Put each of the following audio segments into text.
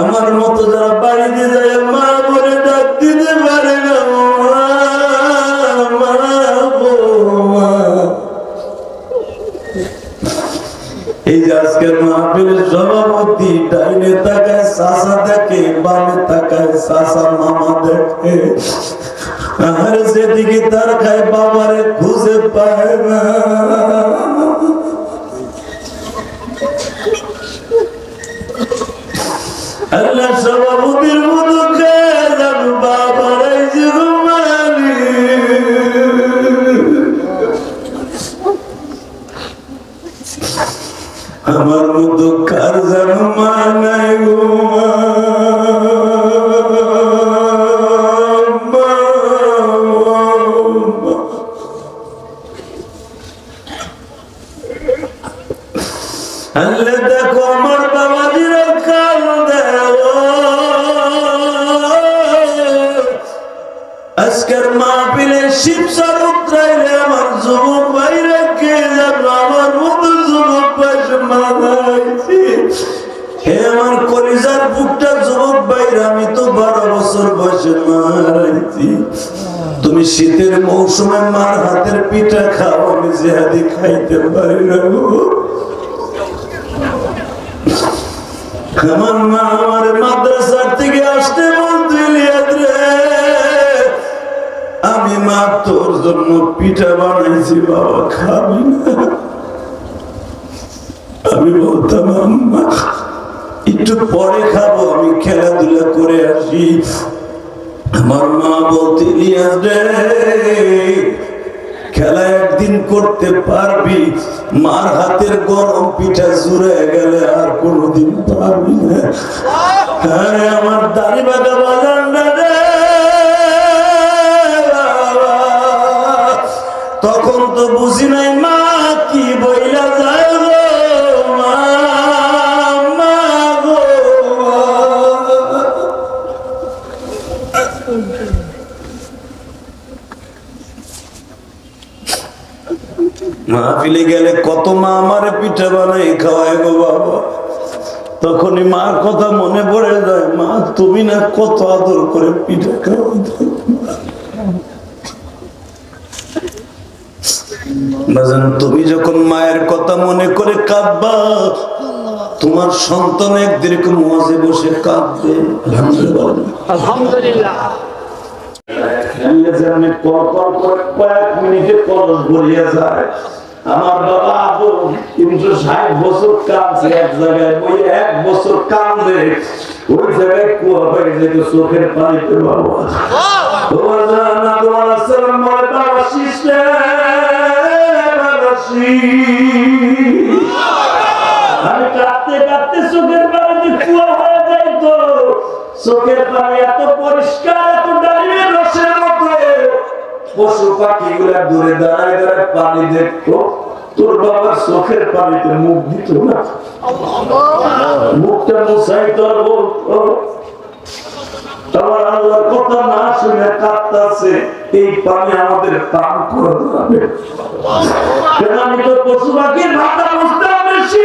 আমার মতো যারা বাড়িতে যায় মা বলে ডাক দিতে পারে না, এই যে আজকের মাহফিলের সভাপতি ডাইনে তাকায় চাচা দেখে, বামে তাকায় চাচা মামা দেখে, আর যেদিকে তার খায় বাবারে খুঁজে পায় না। আল্লাহ সভাপতির মতো খেয়ে যাবো বাবারাই জীবনী, আমার মতো কার যেন মা নাই গো আল্লাহ। দেখো আমার বাবাজিরা কাল দেও, আজকের মাহফিলে শিবসার উত্তরাইলে আমার যুবক ভাইরা কে যাবো, আমার মতো যুবক ভাই মারাইছি। হে আমার কলিজার বুকটা যুবক ভাইরা, আমি তো 12 বছর বয়সে মারাইছি। তুমি শীতের মৌসুমে মার হাতের পিঠা খাও, আমি জেহাদি খাইতে পারি না। আমার মা আমার মাদ্রাসার থেকে আসতে বলতে আমি মা তোর জন্য পিঠা বানাইছি, বাবা খাবি না? আমি বলতাম আম্মা একটু পরে খাবো, আমি খেলাধুলা করে আসি। আমার মা বলতে খেলা একদিন করতে পারবি, মার হাতের গরম পিঠা জুড়ে গেলে আর কোনদিন পারবি না। হ্যাঁ আমার দাড়ি বাঁকা বাজান রে, তখন তো বুঝি নাই মা কি বইলা যায় গো, মা গো। মাহফিলে গেলে কত মা আমারে পিঠা বানাই খাওয়ায় গো বাবা, তখনই মার কথা মনে পড়ে যায়। মা তুমি না কত আদর করে পিঠা খাওয়াইতে। তুমি যখন মায়ের কথা মনে করে কাঁদবা, তোমার সন্তান একদিন মজে বসে কাঁদবে। আলহামদুলিল্লাহ। কয়েক মিনিটে কলস ভরিয়া যায়। আমার বাবা আদৌ 360 বছর কাঁদছে এক জায়গায়, ওই 1 বছর কাঁদে ওই জায়গায় কুয়া হয়ে যেত চোখের পানিতে। বাবা আমি কাঁদতে কাঁদতে চোখের পানিতে কুয়া হয়ে যাইত। চোখের পানি এত পরিষ্কার, এত ডালিমের রসের মতো। পশু পাখি গুলা দূরে দাঁড়ায় দাঁড়ায় পানি দেখতো, তোর বাবার চোখের পানিতে মুখ দিত না, মুখটা মুছাইত আর বলতো আমার আল্লাহর কথা না শুনে কাঁদতেছে, এই পানি আমাদের পান করে যাবে। কেন আমি তো পশু পাখির ভাষা বুঝতে বেশি।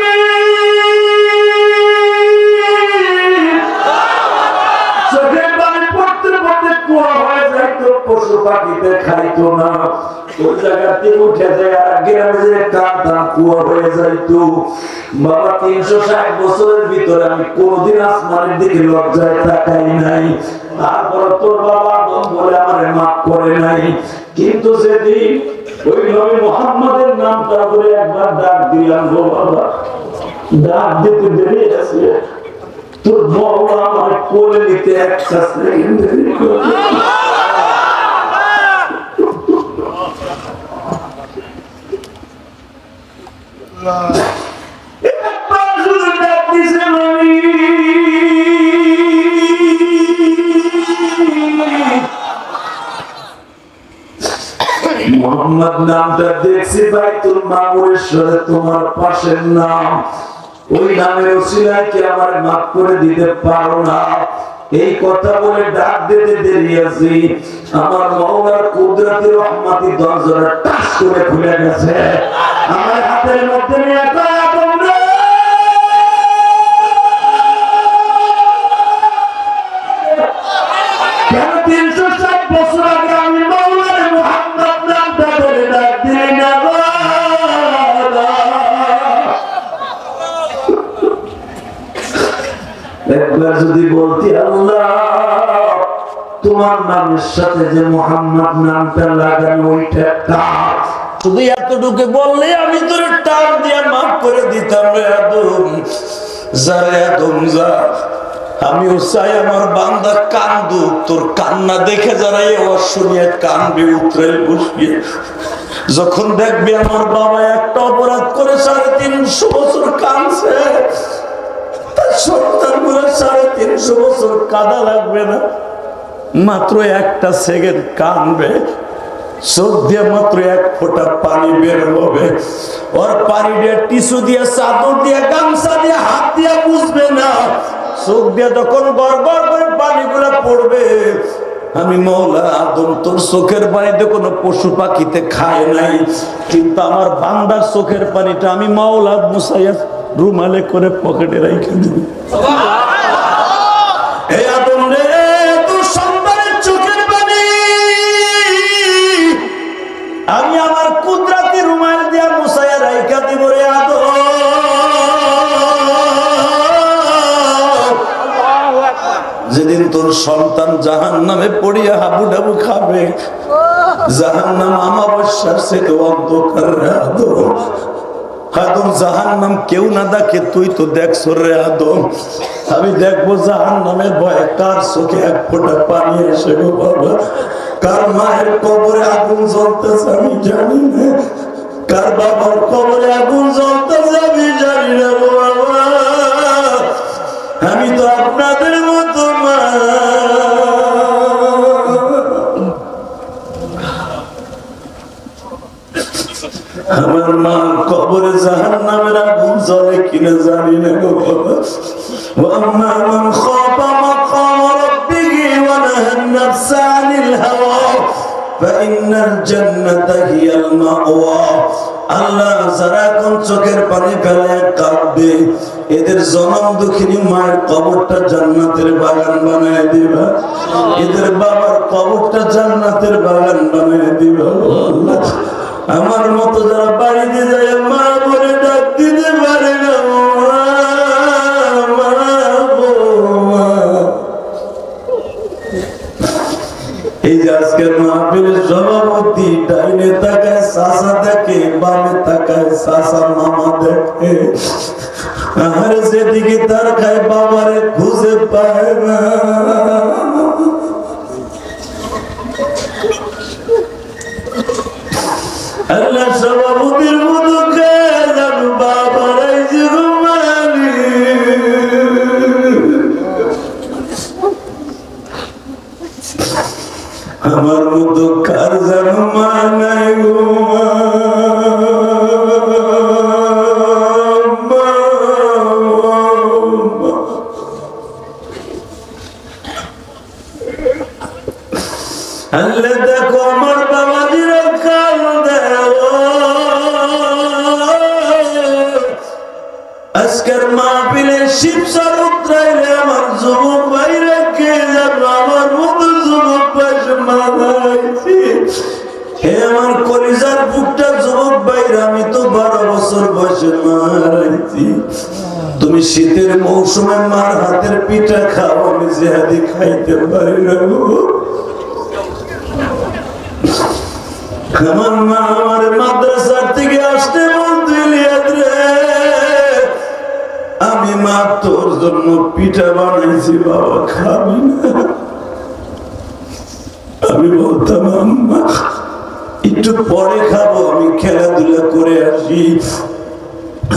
চোখের পানি পড়তে পড়তে কুয়া হয়ে যাইতো, পশু পাখিতে খাইতো না। ওই জায়গাতে উঠে যায় আর গ্রামে কাঁদতাম, কুয়া হয়ে যাইতো। বাবা 360 বছরের ভিতরে আমি কোনদিন আসমানের দিকে লজ্জায় তাকাই নাই। তারপর তোর বাবা আদম বলে আমার মাফ করে নাই। কিন্তু সেদিন ওই নবী মুহাম্মদের নামটা বলে একবার ডাক দিলাম, গো বাবা ডাক দিতে দেরি আছে, তোর বাবা আমার কোলে নিতে একটা সেকেন্ড দেরি করে। মোহাম্মদ নামটা দেখছি বাইতুল মামুরেশ্বরে তোমার পাশের নাম, ওই নামের ওসিলায় কি আমার মাফ করে দিতে পারো না? এই কথা বলে ডাক দিতে দেরি আছে, আমার মাওলার কুদরতি রহমতি দরজাটা টাচ করে খুলে গেছে। আমার হাতের মধ্যে নিয়ে একবার যদি বলতি আল্লাহ তোমার নামের সাথে যে মুহাম্মদ নামটা লাগানো ওইটা কাজ, শুধু এতটুকু বললে আমি তোর টান দিয়ে মাফ করে দিতাম রে আদম। যারে আদম যা, আমিও চাই আমার বান্দা কান্দুক, তোর কান্না দেখে যারা শুনিয়ে কানবে উতরে বসিয়ে। যখন দেখবি আমার বাবা একটা অপরাধ করে 350 বছর কাঁদছে, তার সন্তান গুলো 350 বছর কাঁদা লাগবে না, মাত্র একটা সেকেন্ড কাঁদবে, চোখ দিয়ে মাত্র 1 ফোঁটা পানি বের হবে, ওর পানি দিয়ে টিস্যু দিয়ে চাদর দিয়ে গামছা দিয়ে হাত দিয়ে বুঝবে না, চোখ দিয়ে যখন গড়গড় করে পানিগুলা পড়বে, আমি মওলা আদম তোর চোখের পানিতে কোনো পশু পাখিতে খায় নাই, কিন্তু আমার বান্দার চোখের পানিটা আমি মওলা মুসাইয়া রুমালে করে পকেটে রেখে দিব। এই আদম রে, তোর সন্তানের চোখের পানি আমি আমার কুদরতি রুমাল দিয়া মুসাইয়া রাইখা দিব রে আদম। যেদিন তোর সন্তান জাহান্নামে পড়িয়া হাবুডাবু খাবে, জাহান্নাম আমাবস্যার সেটা অন্ধকার রে আদম। আদম জাহান্নাম কেউ না দেখে, তুই তো দেখছ রে আদম। আমি দেখবো জাহান্নামের ভয়ে কার চোখে 1 ফোঁটা পানি আসে গো বাবা, কার মায়ের কবরে আগুন জ্বলতেছে আমি জানি না, কার বাবার কবরে আগুন জ্বলতেছে আমি জানি না গো বাবা। আমি তো আপনাদের মতো মা, আমার মা কবরে জাহান্নামের আগুন জ্বলে কিনা জানি না গো বাবা। ওয়াম্মা মান খাফা মাকাম রাব্বিহি ওয়া নাহা আন-নাফসা আনিল হাওয়া ফাইন্নাল জান্নাতা হিয়াল মাওয়া। আল্লাহ যারা কোন চোখের পানি ফেলায় কাঁদবে, এদের জনম দুঃখিনী মায়ের কবরটা জান্নাতের বাগান বানায় দিবা, এদের বাবার কবরটা জান্নাতের বাগান বানায় দিবা। আমার মতো যারা বাড়িতে যায় মা বলে ডাক দিতে পারে না, এই যে আজকের মাহফিলের সভাপতি ডাইনে তাকায় চাচা দেখে, বামে তাকায় চাচা মামা দেখে, আর যেদিকে তার খায় বাবারে খুঁজে পায় না। আল্লাহ সভাপতির মতো বাবারাই যে ঘুমানি, আমার মতো কার যেন মা নাই গো আল্লাহ। দেখো আমার বাবাজিরা কাল দেও, আজকের মাহফিলে শিবসার উত্তরাইলে আমার যুবক ভাইরা কে যেন আমার মতো যুবক ভাই মানাইছি। হে আমার কলিজার বুকটা যুবক ভাইরা, আমি তো 12 বছর বয়সে মারাইছি। তুমি শীতের মৌসুমে মার হাতের পিঠা খাও, আমি জেহাদি খাইতে পারি না। আমার মা আমার মাদ্রাসার থেকে আসতে বলতে আমি মা তোর জন্য পিঠা বানাইছি, বাবা খাবি না? আমি বলতাম আম্মা একটু পরে খাবো, আমি খেলাধুলা করে আসি।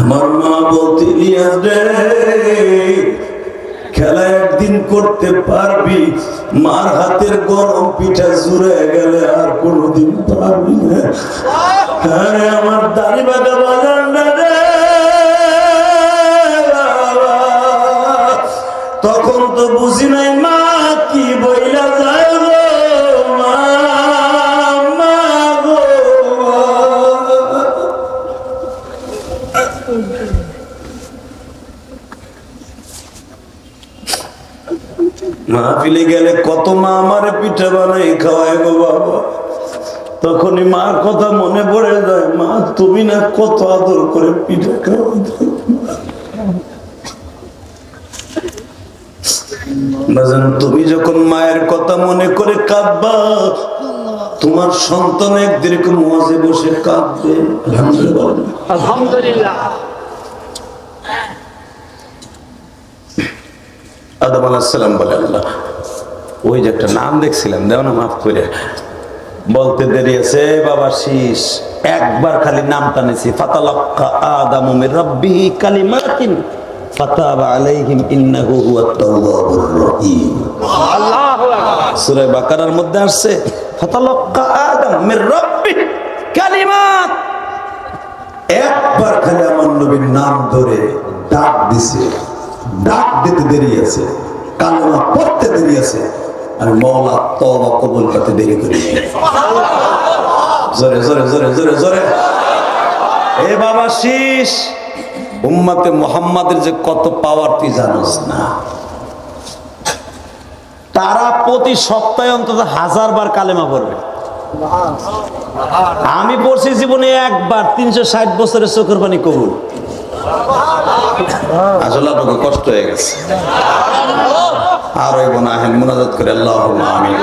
আমার মা বলতে ইলিয়াস রে, খেলা একদিন করতে পারবি, মার হাতের গরম পিঠা জুড়ে গেলে আর কোনোদিন পারবি না। আরে আমার দাড়ি বাঁকা বাজার না রে, তখন তো বুঝি নাই মা কি বইলা যায় গো মা, মা গো। মাহফিলে গেলে কত মা আমারে পিঠা বানাই খাওয়ায় গো বাবা, তখনই মার কথা মনে পড়ে যায়। মা তুমি না কত আদর করে পিঠা খাওয়াই। তুমি যখন মায়ের কথা মনে করে কাঁদবা, তোমার সন্তান একদিকে মুয়াজে বসে কাঁদবে। আলহামদুলিল্লাহ, আলহামদুলিল্লাহ। আদম আলাইহিস সালাম বলে, আল্লাহ ওই যে একটা নাম দেখছিলাম, দেও না মাফ করে। বলতে দেরি আছে বাবা, শীষ একবার খালি নামটা নিছি, ফাতালাক্কা আদামু মির রাব্বিহি কালিমাতিন ফাতাবা আলাইহিম ইন্নাহু হুয়াত তাওয়াবুর রহিম। আল্লাহু আকবার। সূরা বাকারার মধ্যে আসছে ফাতালাক্কা আদাম মির রাব্বিহি কালিমাত। একবার খালি আমার নবীর নাম ধরে ডাক দিছে, ডাক দিতে দেরি আছে, কালেমা পড়তে দেরি আছে, আর মওলা তওবা কবুল করতে দেরি করে। জোরে জোরে জোরে জোরে জোরে। এ বাবা শীষ, উম্মতে মুহাম্মাদের যে কত পাওয়ার তুই জানোস না। তারা প্রতি সপ্তাহে অন্তত 1000 বার কালেমা পড়বে। আমি পড়ছি জীবনে একবার, 360 বছরের চোখের পানি কবুল। আসলে আপনাকে কষ্ট হয়ে গেছে, আর ওই বোনা হেন মুনাজাত করে আল্লাহুম্মা আমিন।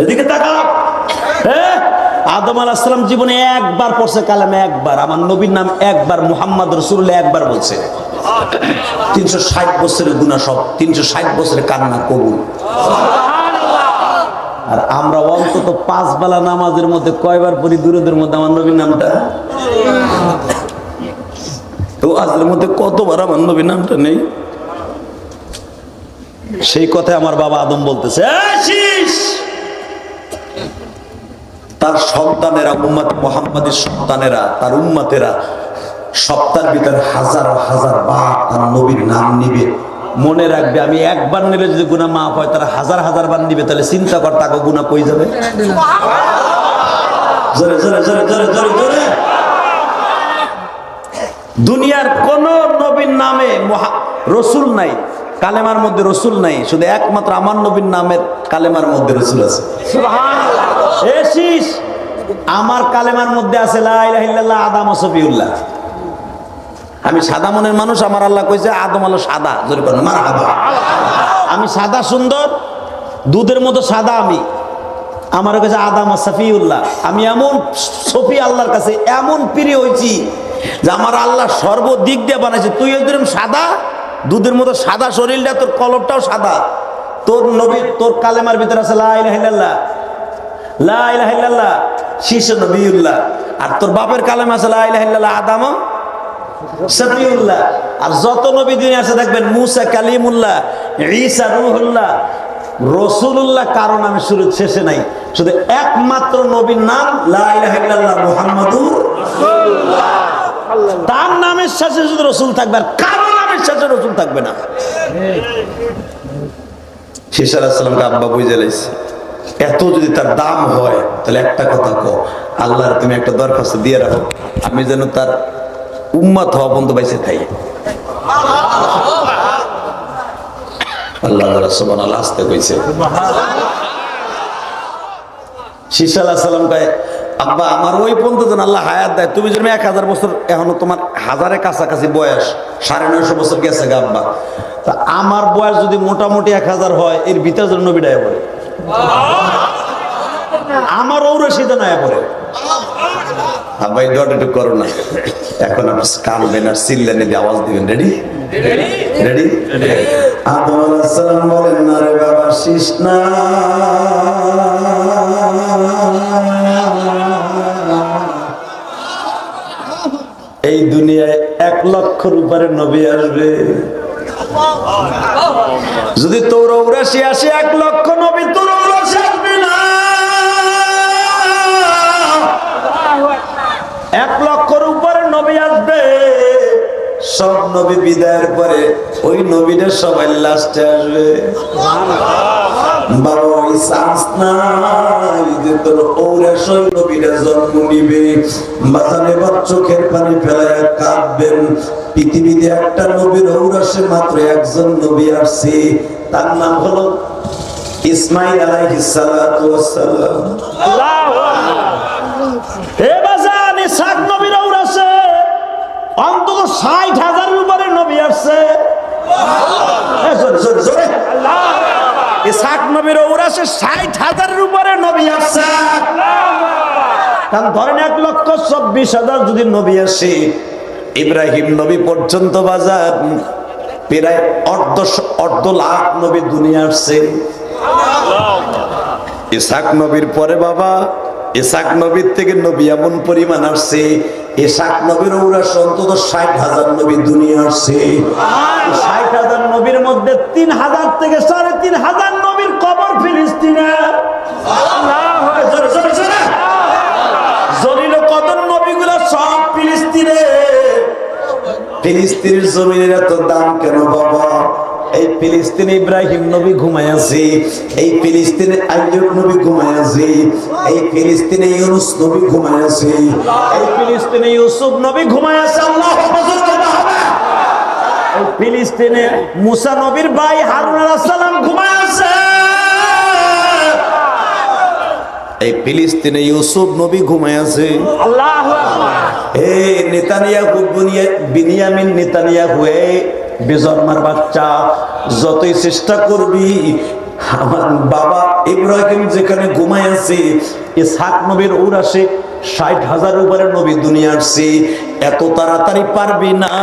এদিকে তাকাও। আদম আলাইহিস সালাম জীবনে একবার পড়ছে কালেমা, একবার। আমার নবীর নাম একবার, মুহাম্মদ রাসূলুল্লাহ একবার বলছে। 360 বছরের গুনাহ সব, 360 বছরের কান্না কবুল। আর আমরা অন্তত 5 বেলা নামাজের মধ্যে কয়বার পড়ি দুরূদের মধ্যে আমার নবীর নামটা? তো আজকের মধ্যে কতবার আমার নবীর নামটা নেই? সেই কথায় আমার বাবা আদম বলতেছে, তার সন্তানেরা, উম্মত মুহাম্মাদের সন্তানেরা, তার উম্মতেরা সপ্তাহের ভিতরে 1000 1000 বার তার নবীর নাম নিবে। মনে রাখবে, আমি একবার নিলে যদি গুনাহ মাফ হয়, তারা 1000 1000 বার নিবে। তাহলে চিন্তা কর তাকে গুনাহ কই যাবে। জোরে জোরে জোরে জোরে জোরে জোরে। দুনিয়ার কোন নবীর নামে রসুল নাই, কালেমার মধ্যে রসুল নাই, শুধু একমাত্র আমার নবীর নামের কালেমার মধ্যে রসুল আছে। সুবহানাল্লাহ। আমার কালেমার মধ্যে আছে লা ইলাহা ইল্লাল্লাহ আদম ও সফিউল্লাহ। আমি সাদা মনের মানুষ, আমার আল্লাহ কইছে আদম হলো সাদা। জোরে বলেন মারহাবা। আমি সাদা সুন্দর, দুধের মতো সাদা। আমি আমার কাছে আদম ও সফিউল্লাহ। আমি এমন সফি আল্লাহর কাছে এমন প্রিয় হয়েছি যে আমার আল্লাহ সর্বদিক দিয়ে বানাইছে। তুই একদম সাদা, দুধের মতো সাদা শরীরটা, তোর কলরটাও সাদা। তোর নবী, তোর কালেমার ভিতরে আছে লা ইলাহা ইল্লাল্লাহ, লা ইলাহা ইল্লাল্লাহ শীর্ষ নবিউল্লাহ। আর তোর বাপের কালেমা আছে লা ইলাহা ইল্লাল্লাহ আদম সফিউল্লাহ। আর যত নবী দিন আছে দেখবেন মুসা কালিমুল্লাহ, ঈসা রূহুল্লাহ, রাসূলুল্লাহ কারো নামে শুরু শেষে নাই, শুধু একমাত্র নবীর নাম লা ইলাহা ইল্লাল্লাহ মুহাম্মাদুর রাসূলুল্লাহ। তার নামের শেষে শুধু রাসূল থাকবে, আর কারো নামের শেষে রাসূল থাকবে না। ঈসা আলাইহিস সালামকে আব্বা বুঝে লাইছে। এত যদি তার দাম হয়, তাহলে একটা কথা কও, আল্লাহর তুমি একটা দরখাস্ত দিয়ে রাখো, আমি যেন তার উম্মত হওয়া পর্যন্ত বাইসে থাই। আল্লাহ সুবহানাল্লাহ আসতে কইছে। ঈসা আলাইহিস সালাম কয়, আব্বা আমার ওই পর্যন্ত যেন আল্লাহ হায়াত দেয়। তুমি যদি 1000 বছর, এখনো তোমার 1000-এর কাছাকাছি বয়স, 950 বছর গেছে গা আব্বা, তা আমার বয়স যদি মোটামুটি 1000 হয়, এর ভিতরে যেন নবী ডায়া পড়ে, আমার ঔরসিতে নয়া পড়ে। আব্বা এই দোয়াটা একটু করো না। এখন আপনি কানবেন আর চিল্লানি দিয়ে আওয়াজ দিবেন। Ready ready. আদম আলাইহিস সালাম বলেন, না রে বাবা শীষ না, এই দুনিয়ায় 1 লক্ষর উপরে নবী আসবে। যদি তোর ঔরাসি আসে 1 লক্ষ নবী, তোর ঔরাসি আসবে না। 1 লক্ষর উপরে নবী আসবে। সব নবী বিদায়ের পরে ওই নবীদের সবাই লাস্টে আসবে। বাবা ওই চান্স নাই যে তোর ঔরাস ওই নবীরা জন্ম নিবে। বাজারে বা চোখের পানি ফেলায় কাঁদবেন। পৃথিবীতে একটা নবীর ঔরাসে মাত্র একজন নবী আসছে, তার নাম হলো ইসমাঈল আলাইহিস সালাতু ওয়াস সালাম। আল্লাহু আকবার। ইসহাক নবীর ঔরাসে ৬০,০০০-এর উপরে নবী আসছে। কারণ ধরেন ১,২৪,০০০ যদি নবী আসে, ইব্রাহিম নবী পর্যন্ত বাজার প্রায় অর্ধ লাখ নবী দুনিয়া আসছে। ইসহাক নবীর পরে বাবা ইসহাক নবীর থেকে নবী এমন পরিমাণ আসছে, ইসহাক নবীর ঔরাস অন্তত ৬০,০০০ নবী দুনিয়া আসছে। ৬০,০০০ নবীর মধ্যে ৩,০০০ থেকে ৩,৫০০ নবীর কবর ফিলিস্তিনে। জলিল কদর নবীগুলো সব ফিলিস্তিনে। ফিলিস্তিনের জমিনের এত দাম কেন বাবা? এই ফিলিস্তিনে ইব্রাহিম নবী ঘুমায় আছে, এই ফিলিস্তিনে আইয়ুব নবী ঘুমায় আছে, এই ফিলিস্তিনে ইউনুস নবী ঘুমায় আছে, এই ফিলিস্তিনে ইউসুফ নবী ঘুমায় আছে। আল্লাহু আকবার। এই ফিলিস্তিনে মুসা নবীর ভাই হারুন আলাইহিস সালাম ঘুমায় আছে, এই ফিলিস্তিনে ইউসুফ নবী ঘুমায় আছে। আল্লাহু আকবার। এই নেতানিয়াহু বিনিয়ামিন নেতানিয়াহু বেজন্মার বাচ্চা, যতই চেষ্টা করবি আমার বাবা ইব্রাহিম যেখানে ঘুমায় আছে, ইসহাক নবীর ঔরাসে ৬০,০০০ উপরে নবী দুনিয়া আসছে, এত তাড়াতাড়ি পারবি না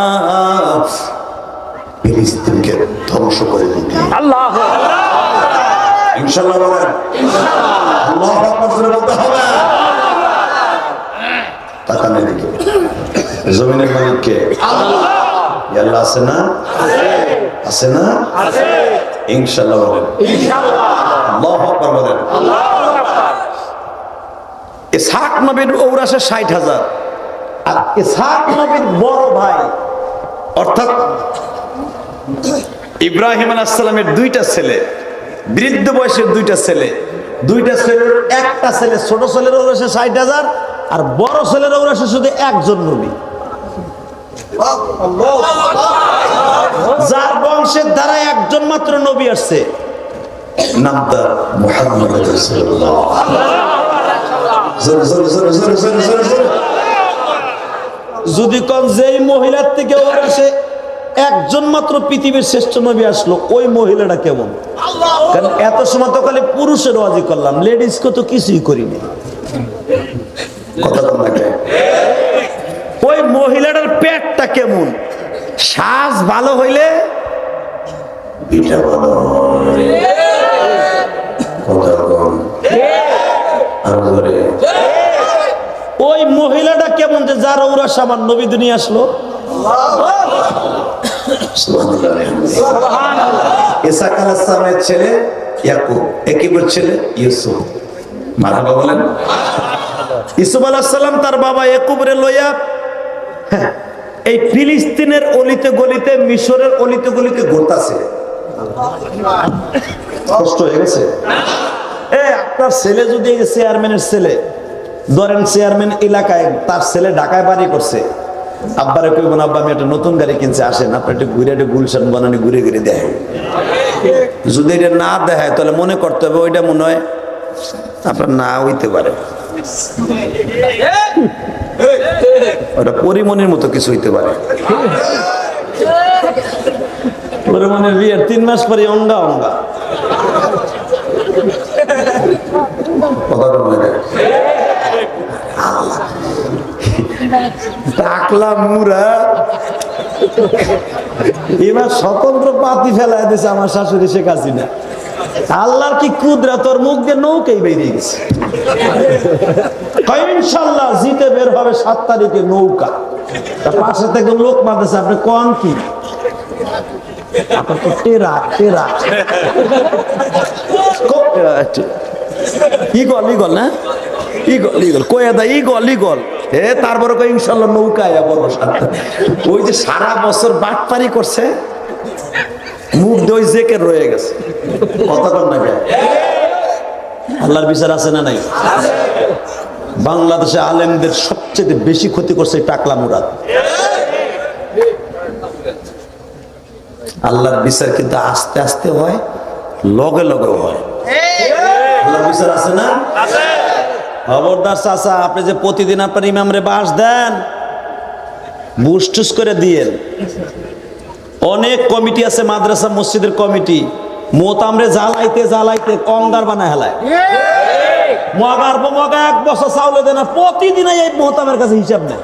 ফিলিস্তিনকে ধ্বংস করে দিতে। আল্লাহু আকবার। ইনশাআল্লাহ বলেন ইনশাআল্লাহ। আল্লাহু আকবার বলতে হবে। তাকান এদিকে, জমিনের মালিক কে? আল্লাহ। আল্লাহ আছে না? আছে না? আছে। ইনশাআল্লাহ বলেন ইনশাআল্লাহ। আল্লাহু আকবার বলেন আল্লাহু আকবার। ইসহাক নবীর ঔরাসে ৬০,০০০, আর ইসহাক নবীর বড় ভাই অর্থাৎ ইব্রাহিম আলাইহিস সালামের দুইটা ছেলে, বৃদ্ধ বয়সের দুইটা ছেলে, দুইটা ছেলের একটা ছেলে, ছোট ছেলের ঔরাসে ৬০,০০০, আর বড় ছেলের ঔরাসে শুধু একজন নবী, যার বংশের দ্বারা একজন মাত্র নবী আসছে, নাম তার মুহাম্মদ রাসূলুল্লাহ। যদি কোন যেই মহিলার থেকে ওরাসে একজন মাত্র পৃথিবীর শ্রেষ্ঠ নবী আসলো, ওই মহিলাটা কেমন? কারণ এত সময় তো খালি পুরুষের ওয়াজি করলাম, লেডিসকে তো কিছুই করিনি। কথা বল না, ওই মহিলাটার পেটটা কেমন? শ্বাস ভালো হইলে ওই মহিলাটা কেমন যে যার ঔরাস আমার নবী দুনিয়া আসলো? ইসহাক আলাইহিস সালামের ছেলে ইয়াকুব, একিবের ছেলে ইউসুফ। মারহাবা বলেন। ইউসুফ আলাইহিস সালাম তার বাবা ইয়াকুবরে লইয়া এই ফিলিস্তিনের অলিতে গলিতে, মিশরের অলিতে গলিতে ঘুরতাছে। কষ্ট হয়ে গেছে? আপনার ছেলে যদি চেয়ারম্যানের ছেলে, ধরেন চেয়ারম্যান এলাকায়, তার ছেলে ঢাকায় বাড়ি করছে, আব্বারে কইব না, আব্বা আমি একটা নতুন গাড়ি কিনছে, আসেন আপনি একটু ঘুরে একটু গুলশান বানানি ঘুরে ঘুরে দেখেন। যদি এটা না দেখায় তাহলে মনে করতে হবে ওইটা মনে হয় আপনার না হইতে পারে, ওটা পরিমনির মতো কিছু হইতে পারে। পরিমনির বিয়ের 3 মাস পরে অঙ্গা অঙ্গা টাকলা মুরা এবার স্বতন্ত্র পাতি ফেলায় দিয়েছে আমার শাশুড়ি শেখ হাসিনা। আল্লাহর কি কুদরা, তোর মুখ দিয়ে নৌকাই বেরিয়ে গেছে। ইনশাল্লাহ জিতে বের হবে 7 তারিখে নৌকা। তার পাশে থেকে লোক মারতেছে, আপনি কোন কি আপনার তো টেরা টেরা ইগল ইগল না ইগল ইগল কয়েদা ইগল ইগল তারপরে কই ইনশাল্লাহ নৌকায় বড় সাথে। ওই যে সারা বছর বাটপারি করছে, মুখ দই জেকে রয়ে গেছে। কথা কর না কেন? আল্লাহর বিচার আছে না নাই? বাংলাদেশে আলেমদের সবচেয়ে বেশি ক্ষতি করছে টাকলা মুরাদ। আল্লাহর বিচার কিন্তু আস্তে আস্তে হয়, লগে লগে হয়। আল্লাহর বিচার আছে না? খবরদার চাচা, আপনি যে প্রতিদিন আপনার ইমামরে বাস দেন, বুস্টুস করে দিয়েন। অনেক কমিটি আছে, মাদ্রাসা মসজিদের কমিটি, মোতামরে জ্বালাইতে জ্বালাইতে অঙ্গার বানায় হেলায় মগার মগা 1 বছর চাউলে দেয় না, প্রতিদিন এই মোতামের কাছে হিসাব নেয়।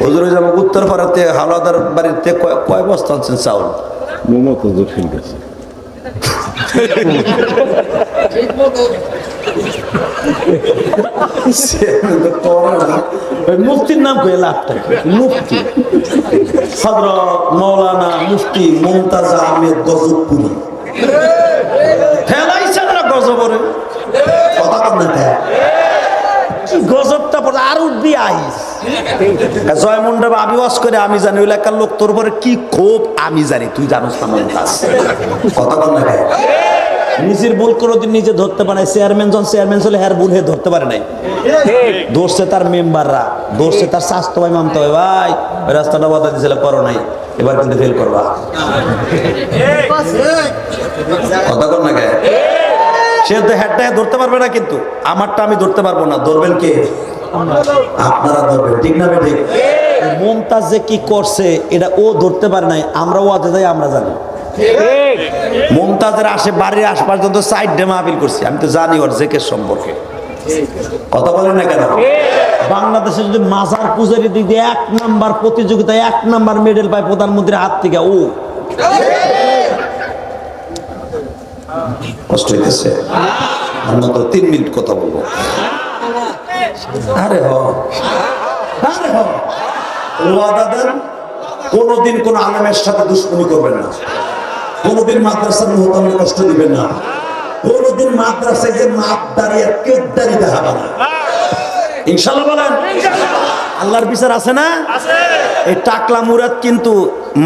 হুজুর যাব উত্তর পাড়াতে হাওলাদার বাড়িতে কয় বস্তা আনছেন চাউল? মুফতির নাম কয়ে লাখ টাকা মুফতি হযরত মাওলানা মুফতি মুমতাজ আহমেদ গজবপুরি ফেলাইছে না গজবরে কথা কম না গজবটা পরে আর উঠবি আইস জয় মন্ডপ আমি ওয়াজ করে আমি জানি ওই এলাকার লোক তোর পরে কি ক্ষোভ আমি জানি, তুই জানোস না মুমতাজ কথা কম না নিজের ভুল কোনোদিন নিজে ধরতে পারে। চেয়ারম্যান জন চেয়ারম্যান ছিল হ্যার ভুল হে ধরতে পারে নাই, ধরছে তার মেম্বাররা, ধরছে তার স্বাস্থ্য ভাই মানতে হয় ভাই ওই রাস্তাটা বাধা দিয়েছিল করো নাই, এবার কিন্তু ফেল করবা কথা কর না কে সে তো হ্যাটটা ধরতে পারবে না, কিন্তু আমারটা আমি ধরতে পারবো না, ধরবেন কে? আপনারা ধরবেন, ঠিক না ঠিক? মুমতাজ যে কি করছে এটা ও ধরতে পারে নাই, আমরা ও আজ আমরা জানি। মুমতাজের বাড়ির আশপাশ পর্যন্ত সাইডে মাহফিল করছি, আমি তো জানি ওর জেকের সম্পর্কে কথা বলেন না কেন? বাংলাদেশে যদি মাজার পূজারি দিক দিয়ে 1 নাম্বার প্রতিযোগিতায় 1 নাম্বার মেডেল পায় প্রধানমন্ত্রীর হাত থেকে, ও কষ্ট হইতেছে। আমরা তো 3 মিনিট কথা বলবো। আরে ওয়াদা দেন কোনদিন কোন আলেমের সাথে দুশ্মনী করবেন না, কোনদিন মাদ্রাসার মুহতামে কষ্ট দিবেন না, কোনদিন মাদ্রাসায় যে মাপ দাঁড়িয়ে কেদারি দেখাবে না, ইনশাআল্লাহ বলেন। আল্লাহর বিচার আছে না? এই টাকলা মুরাদ কিন্তু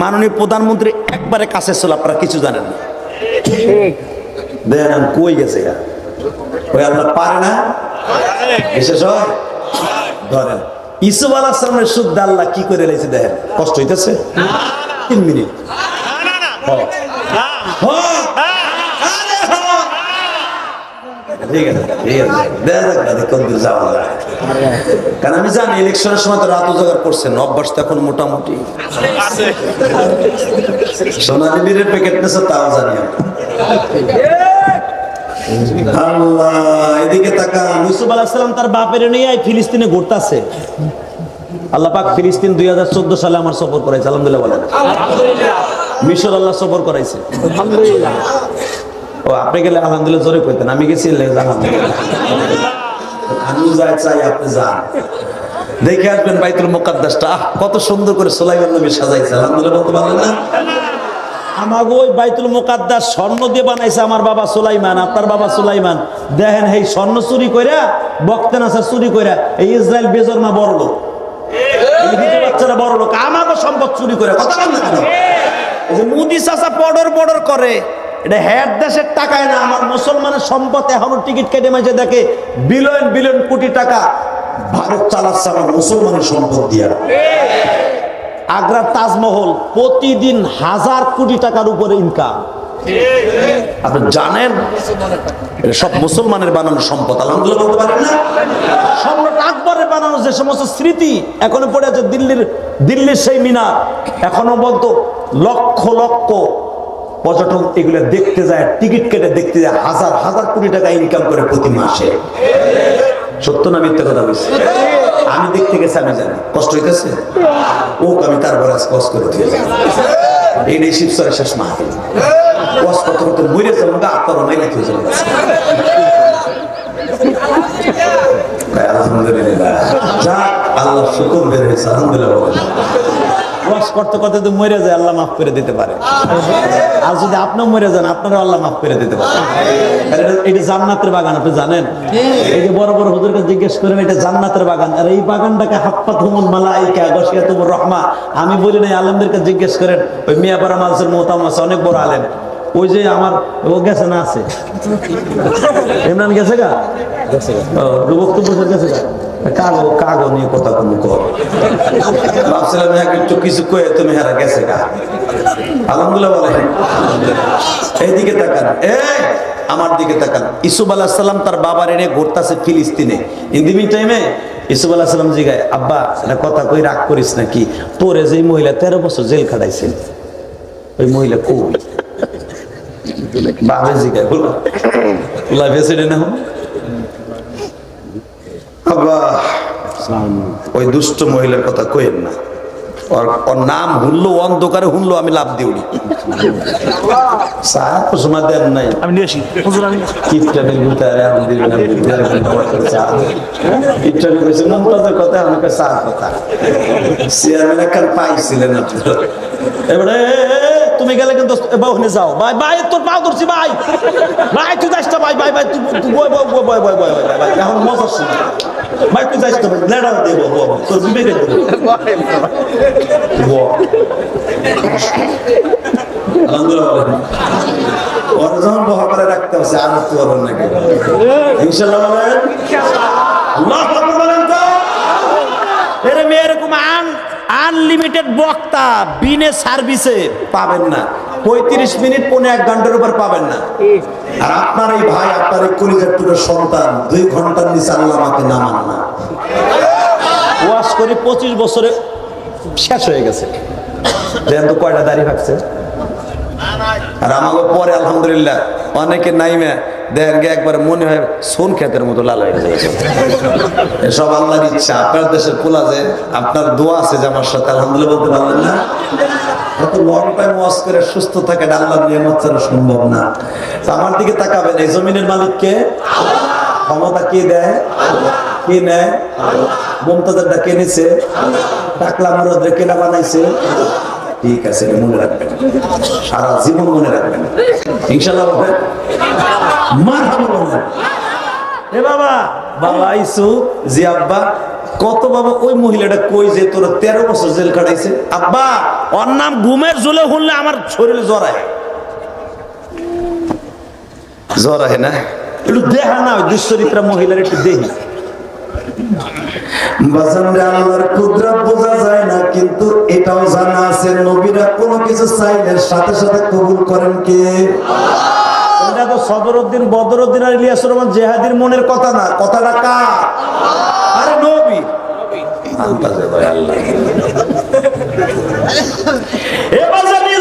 মাননীয় প্রধানমন্ত্রী একবারে কাছে ছিল, আপনারা কিছু জানেন না। দেখেন কই গেছে ওই আল্লাহ পারে না, বিশেষ হয় ধরেন ইসুফ আলাইহিস সালামের শুদ্ধ আল্লাহ কি করে লেছে দেখেন, কষ্ট হইতেছে 3 মিনিট ঠিক আছে কারণ আমি জানি ইলেকশনের সময় তো রাত উজাগার করছেন, অভ্যাস তো এখন মোটামুটি সোনালী বীরের প্যাকেট নেছে তাও জানি আল্লাহ। এদিকে তাকান, ইউসুফ আলাইহিস সালাম তার বাপের নিয়ে ফিলিস্তিনে ঘুরতাছে। আল্লাহ পাক ফিলিস্তিন 2014 সালে আমার সফর করাইছে, আলহামদুলিল্লাহ বলেন। মিশর আল্লাহ সফর করাইছে, আলহামদুলিল্লাহ। ও আপনি গেলে আলহামদুলিল্লাহ জোরে কইতেন, আমি গেছি আলহামদুলিল্লাহ। আমি যাই চাই আপনি যান, দেখে আসবেন বাইতুল মুকাদ্দাসটা কত সুন্দর করে সুলাইমান নবী সাজাইছে, আলহামদুলিল্লাহ বলতে পারলেন না? আমাকে ওই বাইতুল মুকাদ্দাস স্বর্ণ দিয়ে বানাইছে আমার বাবা সুলাইমান, আপনার বাবা সুলাইমান। দেখেন এই স্বর্ণ চুরি কইরা বক্তেন আছে চুরি কইরা এই ইসরায়েল বেজন্মা বড় লোক, এই হিজু বাচ্চারা বড় লোক, আমাকে সম্পদ চুরি করে কথা বল না কেন? এই যে মুদি চাচা পডর করে, এটা হেড দেশের টাকায় না, আমার মুসলমানের সম্পদ এখনো টিকিট কেটে মাঝে দেখে বিলিয়ন বিলিয়ন কোটি টাকা ভারত চালাচ্ছে আমার মুসলমানের সম্পদ দিয়া। আগ্রার তাজমহল প্রতিদিন 1000 কোটি টাকার উপরে ইনকাম, আপনি জানেন? এটা সব মুসলমানের বানানো সম্পদ, আলহামদুলিল্লাহ বলতে পারেন না? সম্রাট আকবরের বানানো যে সমস্ত স্মৃতি এখনো পড়ে আছে দিল্লির সেই মিনার, এখনো বলতো লক্ষ লক্ষ পর্যটক এগুলো দেখতে যায়, টিকিট কেটে দেখতে যায়, 1000 কোটি টাকা ইনকাম করে প্রতি মাসে। সত্য না মিথ্যা কথা বলছি? আমি দেখতে গেছি, আমি জানি কষ্ট হইতেছে, ও আমি তারপরে কষ্ট করে দিয়েছি। এইটাই শিবসরের শেষ মাহফিল, কষ্ট করতে করতে মরে যাবো, আপনারও মাইনে হয়ে যাবে। আলহামদুলিল্লাহ, যাক আল্লাহ শুকর বের হয়েছে, আলহামদুলিল্লাহ। ওয়াজ করতে করতে তো মরে যায়, আল্লাহ মাফ করে দিতে পারে। আর যদি আপনিও মরে যান, আপনারা আল্লাহ মাফ করে দিতে পারে। এটা জান্নাতের বাগান, আপনি জানেন? এই যে বড় বড় হুজুরকে জিজ্ঞেস করেন এটা জান্নাতের বাগান, আর এই বাগানটাকে হাফাতুহুমুল মালাইকা গাশিয়াতুর রহমা। আমি বলি নাই, আলেমদেরকে জিজ্ঞেস করেন। ওই মিয়াপাড়া মালসের মোহতাম আছে, অনেক বড় আলেম, ওই যে আমার ও গেছে না, আছে ইমরান গেছে গা, বক্তব্য গেছে গা, কাগো নিয়ে কথা কম ভাবছিলাম একটু কিছু কয়ে তুমি হেরা গেছে গা, আলহামদুলিল্লাহ বলে। এইদিকে তাকান, আমার দিকে তাকান। ইসুফ আলাইহিস সালাম তার বাবার এনে ঘুরতেছে ফিলিস্তিনে। ইন দি মিন টাইমে ইসুফ আলাইহিস সালাম জিগায়, আব্বা এটা কথা কই রাগ করিস নাকি, তোরে যে মহিলা 13 বছর জেল খাটাইছিল ওই মহিলা কই? বাবে জিগায় বলো প্রেসিডেন্ট এখন আবার ওই দুষ্ট মহিলার কথা কইেন না, ওর নাম হুনলো অন্ধকারে হুনলো আমি লাভ দিউনি সময় দেন নাই আমি নিয়ে আসি হুজুর আমি কিপটানির ভিতরে এখন দিবেন কিপটানি কইছে মমতাজের কথা আমাকে চা কথা চেয়ারম্যান একটা পাইছিলেন আপনারা এবারে তুমি গেলে কিন্তু বাউনে যাও ভাই ভাই তোর পাও ধরছি ভাই ভাই তুই যাস না ভাই ভাই ভাই তুই বয় বয় বয় বয় বয় ভাই এখন মজা শুনি ভাই তুই যাস না ভাই লেডা দেব তোর বিবেকে দেব আলহামদুলিল্লাহ ওরা যখন বহা করে রাখতে হচ্ছে আর তো বলেন নাকি ইনশাআল্লাহ বলেন আল্লাহু আকবার বলেন তো এর মেয়ে এরকম আনলিমিটেড বক্তা বিনে সার্ভিসে পাবেন না 35 মিনিট 1.5 ঘন্টার উপর পাবেন না আর আপনার এই ভাই আপনার এই কলিজার টুকরো সন্তান 2 ঘন্টার নিচে আল্লাহ আমাকে নামান না ওয়াজ করে 25 বছরে শেষ হয়ে গেছে দেন তো কয়টা দাড়ি ভাগছে আর আমাকে পরে আলহামদুলিল্লাহ অনেকে নাইমে দেখেন গে একবার মনে হয় সোন ক্ষেতের মতো লাল হয়ে গেছে এসব আল্লাহর ইচ্ছা আপনার দেশের পোলা যে আপনার দোয়া আছে যে আমার সাথে আলহামদুলিল্লাহ বলতে পারলেন না এত লং টাইম ওয়াজ করে সুস্থ থাকে আল্লাহর নিয়ামত ছাড়া সম্ভব না তো আমার দিকে তাকাবেন এই জমিনের মালিককে ক্ষমতা কে দেয় কে নেয় মমতাজেরটা কে নিছে টাকলা মুরাদের কেনা বানাইছে ঠিক আছে মনে রাখবেন সারা জীবন মনে রাখবেন ইনশাআল্লাহ বলেন মারহাবা বলেন এ বাবা বাবা আইসু জি আব্বা কত বাবা ওই মহিলাটা কই যে তোরা 13 বছর জেল কাটাইছে আব্বা ওর নাম ঘুমের ঝুলে হুনলে আমার শরীরে জ্বর আহে না একটু দেখা না ওই দুশ্চরিত্রা মহিলার একটু দেখি বাজারে আল্লাহর কুদরত বোঝা যায় না কিন্তু এটাও জানা আছে নবীরা কোনো কিছু চাইলে সাথে সাথে কবুল করেন কে আল্লাহ। এটা তো সদরউদ্দিন বদরউদ্দিন আর ইলিয়াসুর রহমান জিহাদির মনের কথা না, কথাটা কার? আরে নবী আন্তাজে ভাই আল্লাহ এ বাজারে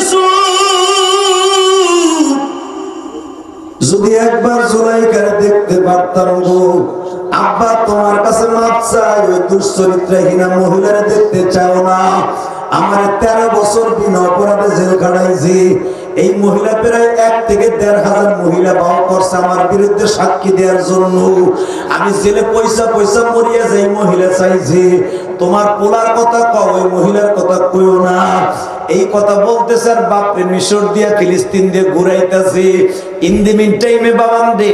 যদি একবার জুলাইকারে দেখতে পারতাম গো আব্বা তোমার কাছে মাপ চাই ওই দুশ্চরিত্রহীনা মহিলারে দেখতে চাও না আমার 13 বছর বিনা অপরাধে জেল কাটাইছি এই মহিলা প্রায় 1 থেকে 1,500 মহিলা বাউ করছে আমার বিরুদ্ধে সাক্ষী দেওয়ার জন্য আমি জেলে পয়সা মরিয়া যাই মহিলা চাইছি তোমার পোলার কথা কও ওই মহিলার কথা কইও না এই কথা বলতেছে আর বাপরে মিশর দিয়া ফিলিস্তিন দিয়ে ঘুরাইতেছি ইন দি মিন টাইমে বাবান দে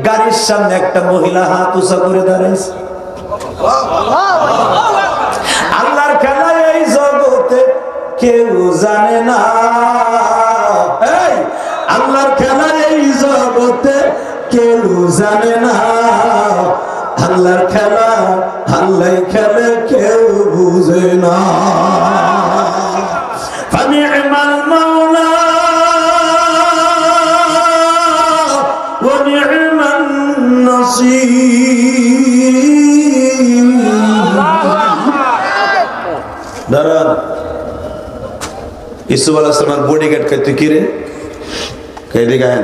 গাড়ির সামনে একটা মহিলা হাত উঁচা করে দাঁড়াইছে আল্লাহর খেলা এই জগতে কেউ জানে না এই আল্লাহর খেলা এই জগতে কেউ জানে না আল্লাহর খেলা আল্লাহ খেলে কেউ বুঝে না ফানি'মাল মাওলা ওয়া নি'মান নাসীর দাঁড়ান ইসুফ আলাইহিস সালামের বডিগার্ড কে তুই কি রে কে দিগান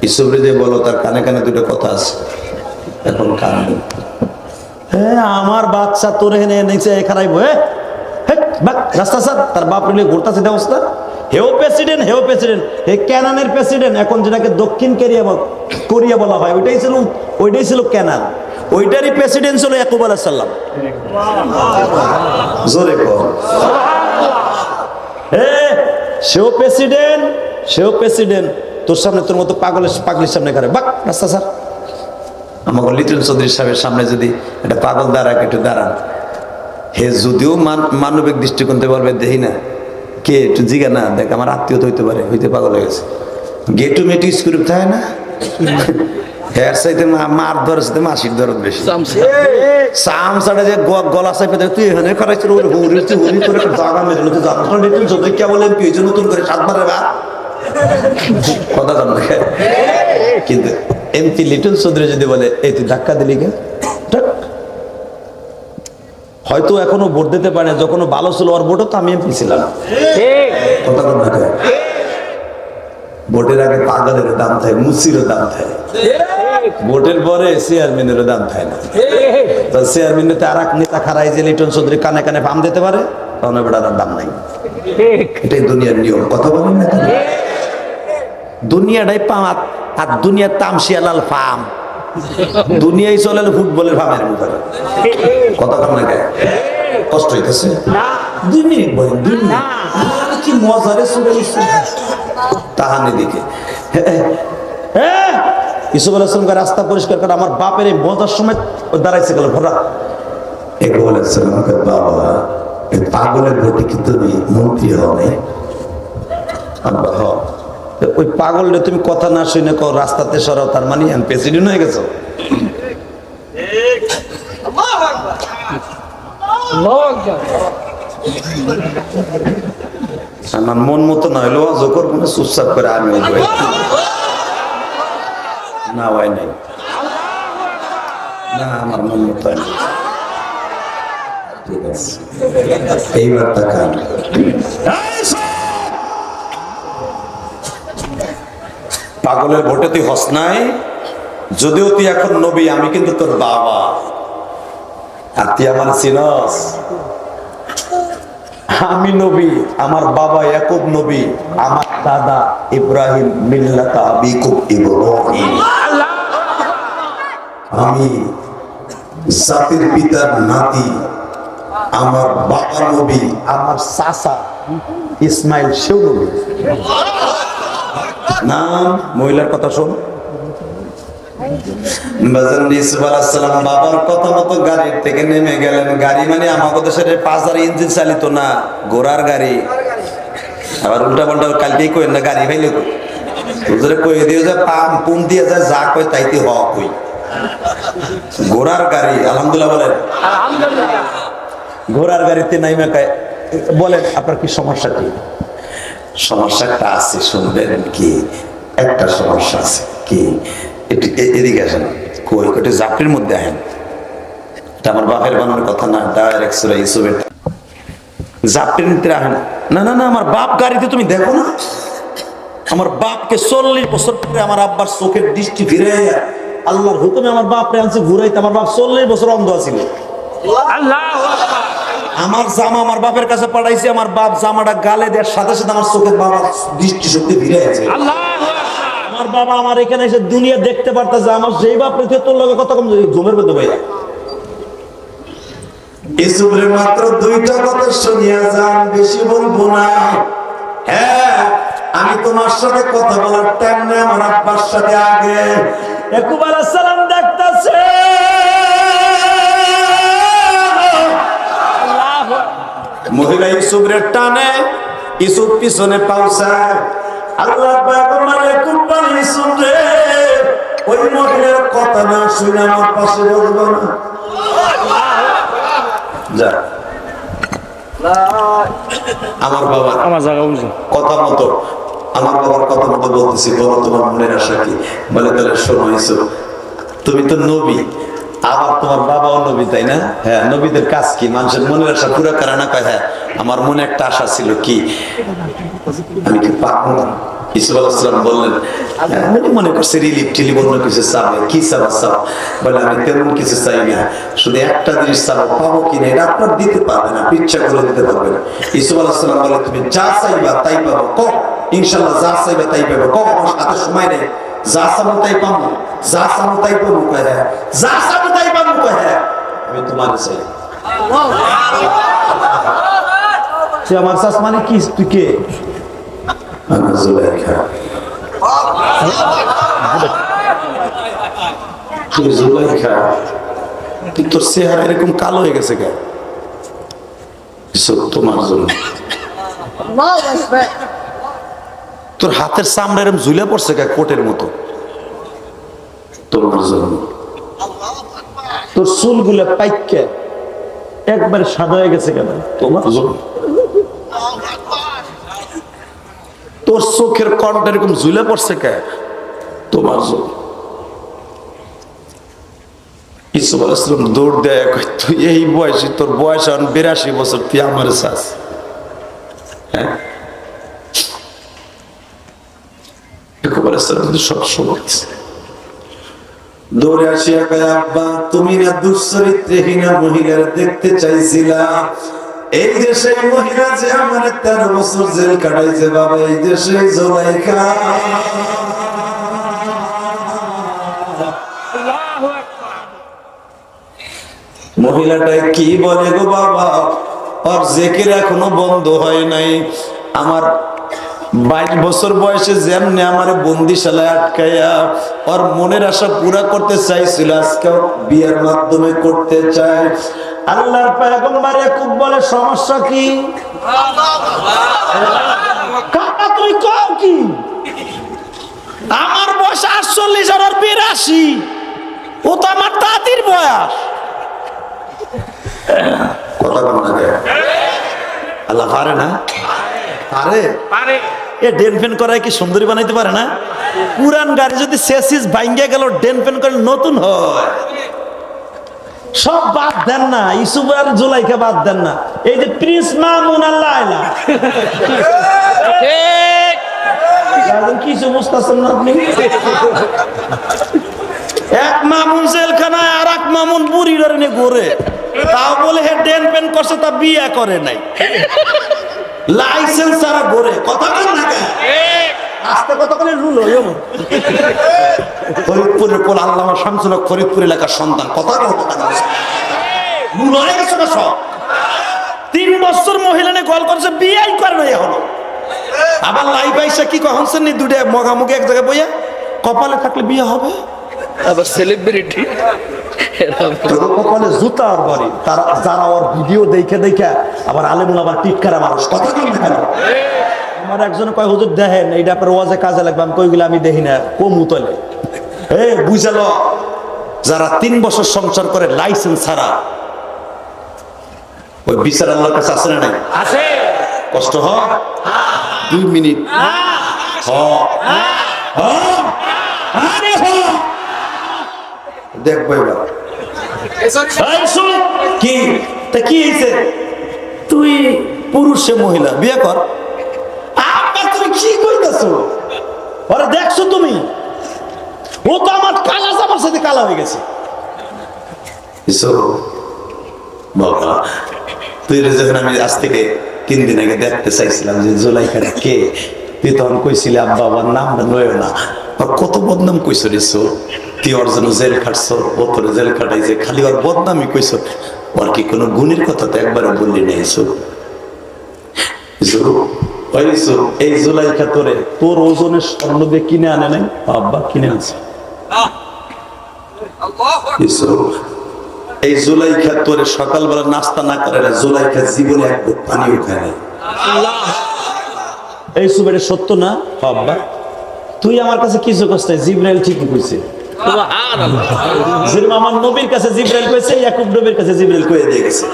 ইসুফ রে যে বলো তার কানে কানে দুটো কথা আছে এখন কান হ্যাঁ আমার বাচ্চা তোরে এনে নিচে খারাইবো রাস্তা স্যার তার বাপ রিলে ঘুরতেছে অবস্থা হেও প্রেসিডেন্ট হে ক্যানানের প্রেসিডেন্ট এখন যেটাকে দক্ষিণ কোরিয়া বলা হয় ওইটাই ছিল ক্যানান ওইটারই প্রেসিডেন্ট ছিল ইয়াকুব আলাইহিস সালাম জোরে কর সেও প্রেসিডেন্ট তোর সামনে তোর মতো পাগলের সামনে করে বাক রাস্তা স্যার আমাকে লিটন চৌধুরী সাহেবের সামনে যদি একটা পাগল দাঁড়াক একটু দাঁড়ান হে যদিও মানবিক দৃষ্টিকোণ থেকে বলবে দেখি না কে একটু জিগা না দেখ আমার আত্মীয় তো হইতে পারে হইতে পাগল হয়ে গেছে গেটু মেটু স্কুল থাকে না হেয়ার চাইতে মার দরজ মাসির দরদ বেশি চামচাটা যে গলা চাইপে দেখ তুই এখানে করাইছিল হুড়ি করে জাগা মেরে তুই জানো লিটন চৌধুরী কে বলেন কি হয়েছে নতুন করে 7 বারে বা কথা জান না কিন্তু এমপি লিটন চৌধুরী যদি বলে এই তুই ধাক্কা দিলি কে হয়তো এখনো ভোট দিতে পারে না যখন ভালো ছিল ওর ভোটও তো আমি এমপি ছিলাম ভোটের আগে পাগলের দাম থাকে, মুসিরও দাম থাকে, ভোটের পরে চেয়ারম্যানেরও দাম থাকে না। তো চেয়ারম্যানের আর এক নেতা খারাই যে লিটন চৌধুরী কানে কানে ফার্ম দিতে পারে, তখন বেটার দাম নাই। এটাই দুনিয়ার নিয়ম, কথা বলেন না? দুনিয়াটাই পাম, আর দুনিয়ার তামশিয়ালাল ফার্ম, দুনিয়ায় চলে ফুটবলের ফার্মের মতো। কথা বলেন না? কষ্ট হইতেছে? 2 মিনিট বলেন, 2 মিনিট। কি মজারে চলে তাহানি দিকে ইসুফ আলাইহিস সালামকে রাস্তা পরিষ্কার করে আমার বাপের এই মজার সময় দাঁড়াইছে গেল ভরা। এগো বলেছেন আমাকে, বাবা এই পাগলের ভোটে কি তুমি মন্ত্রী হবে? ওই পাগলটা তুমি কথা না শুনে কো রাস্তাতে সরাও, তার মানে আমি প্রেসিডেন্ট হয়ে গেছো। আমার মন মতো না হইলো যখন কোনো চুপচাপ করে আমি না হয় নাই, না আমার মন মতো হয় না। ঠিক আছে, এইবার তাকান। পাগলের ভোটে তুই হস নাই, যদিও তুই এখন নবী, আমি কিন্তু তোর বাবা, আর তুই আমার চিনস। আমি নবী, আমার বাবা ইয়াকুব নবী, আমার দাদা ইব্রাহিম মিল্লাতা আবিকুম ইব্রাহিম। আমি জাতির পিতার নাতি, আমার বাবা নবী, আমার চাচা ইসমাইল সেও নবী। নাম মহিলার কথা শোন। বাবার কথা মতো গাড়ির থেকে নেমে গেলেন। গাড়ি মানে আমাদের দেশের 5,000 ইঞ্জিন চালিত না, ঘোড়ার গাড়ি। আবার উল্টা পাল্টা কালকেই কই না গাড়ি ভাইলে কই দিয়ে যে পাম পুম দিয়ে যায়, যা কয় তাইতে হক কই ঘোড়ার গাড়ি। আলহামদুলিল্লাহ বলেন। ঘোড়ার গাড়িতে নাইমা বলেন আপনার কি সমস্যা? কি সমস্যাটা আছে শুনবেন? কি একটা সমস্যা আছে। কি? এদিকে আসেন, কই কোটে জাফরির মধ্যে আহেন। এটা আমার বাপের বানানোর কথা না, ডাইরেক্ট সূরা ইউসুফের জাফরির মধ্যে আহেন। না না না, আমার বাপ গাড়িতে তুমি দেখো না, আমার বাপকে 40 বছর পরে আমার আব্বার চোখের দৃষ্টি ফিরে আল্লাহর হুকুমে আমার বাপরে আনছে ঘুরাইতে। আমার বাপ 40 বছর অন্ধ ছিল। আল্লাহু আকবার। আমার জামা আমার বাপের কাছে পাঠাইছি, আমার বাপ জামাটা গালে দেওয়ার সাথে সাথে আমার চোখের বাবার দৃষ্টি শক্তি ফিরে আছে। আমার বাবা আমার এখানে এসে দুনিয়া দেখতে পারতেছে। আমার যেই বাপ রেখে তোর লগে কত কম জমের মধ্যে ভাইয়া ইসুফের মাত্র 2টা কথা শুনিয়া যান, বেশি বলবো না। হ্যাঁ, আমি তোমার সাথে কথা বলার টাইম নেই, আমার আব্বার সাথে আগে ইয়াকুব আলাইহিস সালাম দেখতাছে। মহিলা ইউসুফের টানে ইউসুফ পিছনে পাউসায়। আল্লাহ পাক ইয়াকুব বলে, ইউসুফ রে, ওই মহিলার কথা না শুনে আমার পাশে বসবো না। যা, আমার বাবা আমার জায়গা বুঝো কথা মতো, আমার বাবার কথা মতো বলতেছি। বলো তোমার মনের আশা কি? বলে তাহলে শোনো ইউসুফ, তুমি তো নবী, আবার তোমার বাবাও নবী, তাই না? হ্যাঁ, নবীদের কাজ কি? মানুষের মনের আশা পুরো করে না? কয় হ্যাঁ, আমার মনে একটা আশা ছিল। কি? আমি কি পাবো? ইউসুফ আলাইহিস সালাম বললেন, মনে করছে রিলিফ টিলিফ অন্য কিছু চাবে। কি চাবা? চাও? বলে আমি তেমন কিছু চাই না, শুধু একটা জিনিস চাবো, পাবো কিনা এটা আপনার দিতে পারবে না, ইচ্ছা করে দিতে পারবে না। ইউসুফ আলাইহিস সালাম বলে, তুমি যা চাইবা তাই পাবো। ক ইনশাআল্লাহ, যা চাইবা তাই পাবো। ক আমার হাতে সময় নেই, যা চাবো তাই পাবো, যা চাবো তাই পাবো। কয় হ্যাঁ, যা চাবো তাই পাবো। কয় হ্যাঁ, আমি তোমার চাই। সে আমার চাষ মানে কি? তুই কে? আমার জুলাইখা। তুই জুলাইখা, তুই তোর চেহারা এরকম কালো হয়ে গেছে কেন? তোমার জন্য। তোর হাতের চামড়া এরকম ঝুলে পড়ছে কে কোটের মতো? তোমার জন্য। তোর চুলগুলো পাইকে একবারে সাদা হয়ে গেছে কেন? তোমার জন্য। তোর চোখের কণ্ঠ এরকম ঝুলে পড়ছে কে? তোমার জন্য। ইউসুফ আলাইহিস সালাম দৌড় দেয়, তুই এই বয়সে, তোর বয়স এখন 82 বছর, তুই আমার চাস? হ্যাঁ, আলাইহিস সালাম সব সময় দৌড়ে আসিয়া কয়, আব্বা তুমি না দুশ্চরিত্রহীনা মহিলার দেখতে চাইছিলা, এই দেশে মহিলা যে আমার 13 বছর জেল কাটাইছে বাবা, এই দেশে জুলাইখা। মহিলাটা কি বলে গো বাবা, ওর জিকির এখনো বন্ধ হয় নাই। আমার 22 বছর বয়সে যেমনি আমার বন্দিশালায় আটকাইয়া ওর মনের আশা পুরা করতে চাইছিল, আজকে বিয়ের মাধ্যমে করতে চায়। আল্লাহর পয়গম্বর ইয়াকুব বলে, সমস্যা কি? কাকা তুই কও কি? আমার বয়স 48 আর ওর 82, ও তো আমার দাদির বয়স। কথা বল না কে? আল্লাহ পারে না? পারে। এ ডেন ফেন করায় কি সুন্দরী বানাইতে পারে না? পুরান গাড়ি যদি চেসিস ভাঙ্গে গেল, ডেন ফেন করে নতুন হয়। সব বাদ দেন না, ইউসুফ আর জুলাইখা বাদ দেন না, এই যে প্রিন্স মামুন আর লায়লা, কিছু বুঝতেছেন না আপনি? এক মামুন জেলখানায় আর এক মামুন বুড়ি ধরে ঘুরে, তাও বলে হে ডেন পেন করছে, তা বিয়ে করে নাই, লাইসেন্স ছাড়া ঘুরে। কথা বল না কেন? আস্তে কথা বলে রুল হইও। ফরিদপুরের কোল আল্লামা শামসুল হক ফরিদপুর এলাকার সন্তান। কথা বল, রুল হয়ে গেছে না সব। 3 বছর মহিলা নিয়ে গল করছে, বিয়েই করে নাই এখনো। আবার লাইফ আইসা কি কখন নি দুটো মগামুখি এক জায়গায় বইয়া, কপালে থাকলে বিয়ে হবে। আবার সেলিব্রিটি কপালে জুতার বাড়ি, তারা যারা ওর ভিডিও দেখে দেখে আবার আলেমুল আবার টিটকারা মানুষ। কথা বল না কেন? আমার একজন কয়, হুজুর দেখেন এইটা আপনার ওয়াজে কাজে লাগবে। আমি কইগুলো আমি দেখি না, কমু তলে। বুঝালো, যারা 3 বছর সংসার করে লাইসেন্স ছাড়া, ওই বিচার আল্লাহর কাছে আছে না নাই? আছে। কষ্ট হয় 2 মিনিট দেখবো এবার কি তা কি হয়েছে? তুই পুরুষে মহিলা বিয়ে কর। তুমি কি কইতেছো? ওরে দেখছো তুমি? ও তো আমার কালা জামার সাথে কালা হয়ে গেছে। বাবা তুই যখন আমি আজ থেকে 3 দিন আগে দেখতে চাইছিলাম যে জুলাইখাটা কে, তুই তখন কইছিলি আব্বা আমার নামটা নয় না, কত বদনাম কইছো রেছো, তুই ওর জন্য জেল খাটছো, ও তোর জেল খাটাইছে, খালি ওর বদনামই কইছো, ওর কি কোনো গুণের কথা তো একবারে বললি নাইছো। এই জুলাইখা তোরে তোর ওজনের স্বর্ণ দিয়ে কিনে আনে নাই? আব্বা কিনে আনছে। এই জুলাইখা তোরে সকালবেলা নাস্তা না করে, জুলাইখা জীবনে এক ঘুট পানিও খায় নাই। এই সুবের সত্য না আব্বা? তুই আমার কাছে কিছু কষ্ট, জিবরাইল ঠিকই কইছে। আমার নবীর কাছে জিবরাইল কইছে, ইয়াকুব নবীর কাছে জিবরাইল কইয়ে দিয়ে গেছে।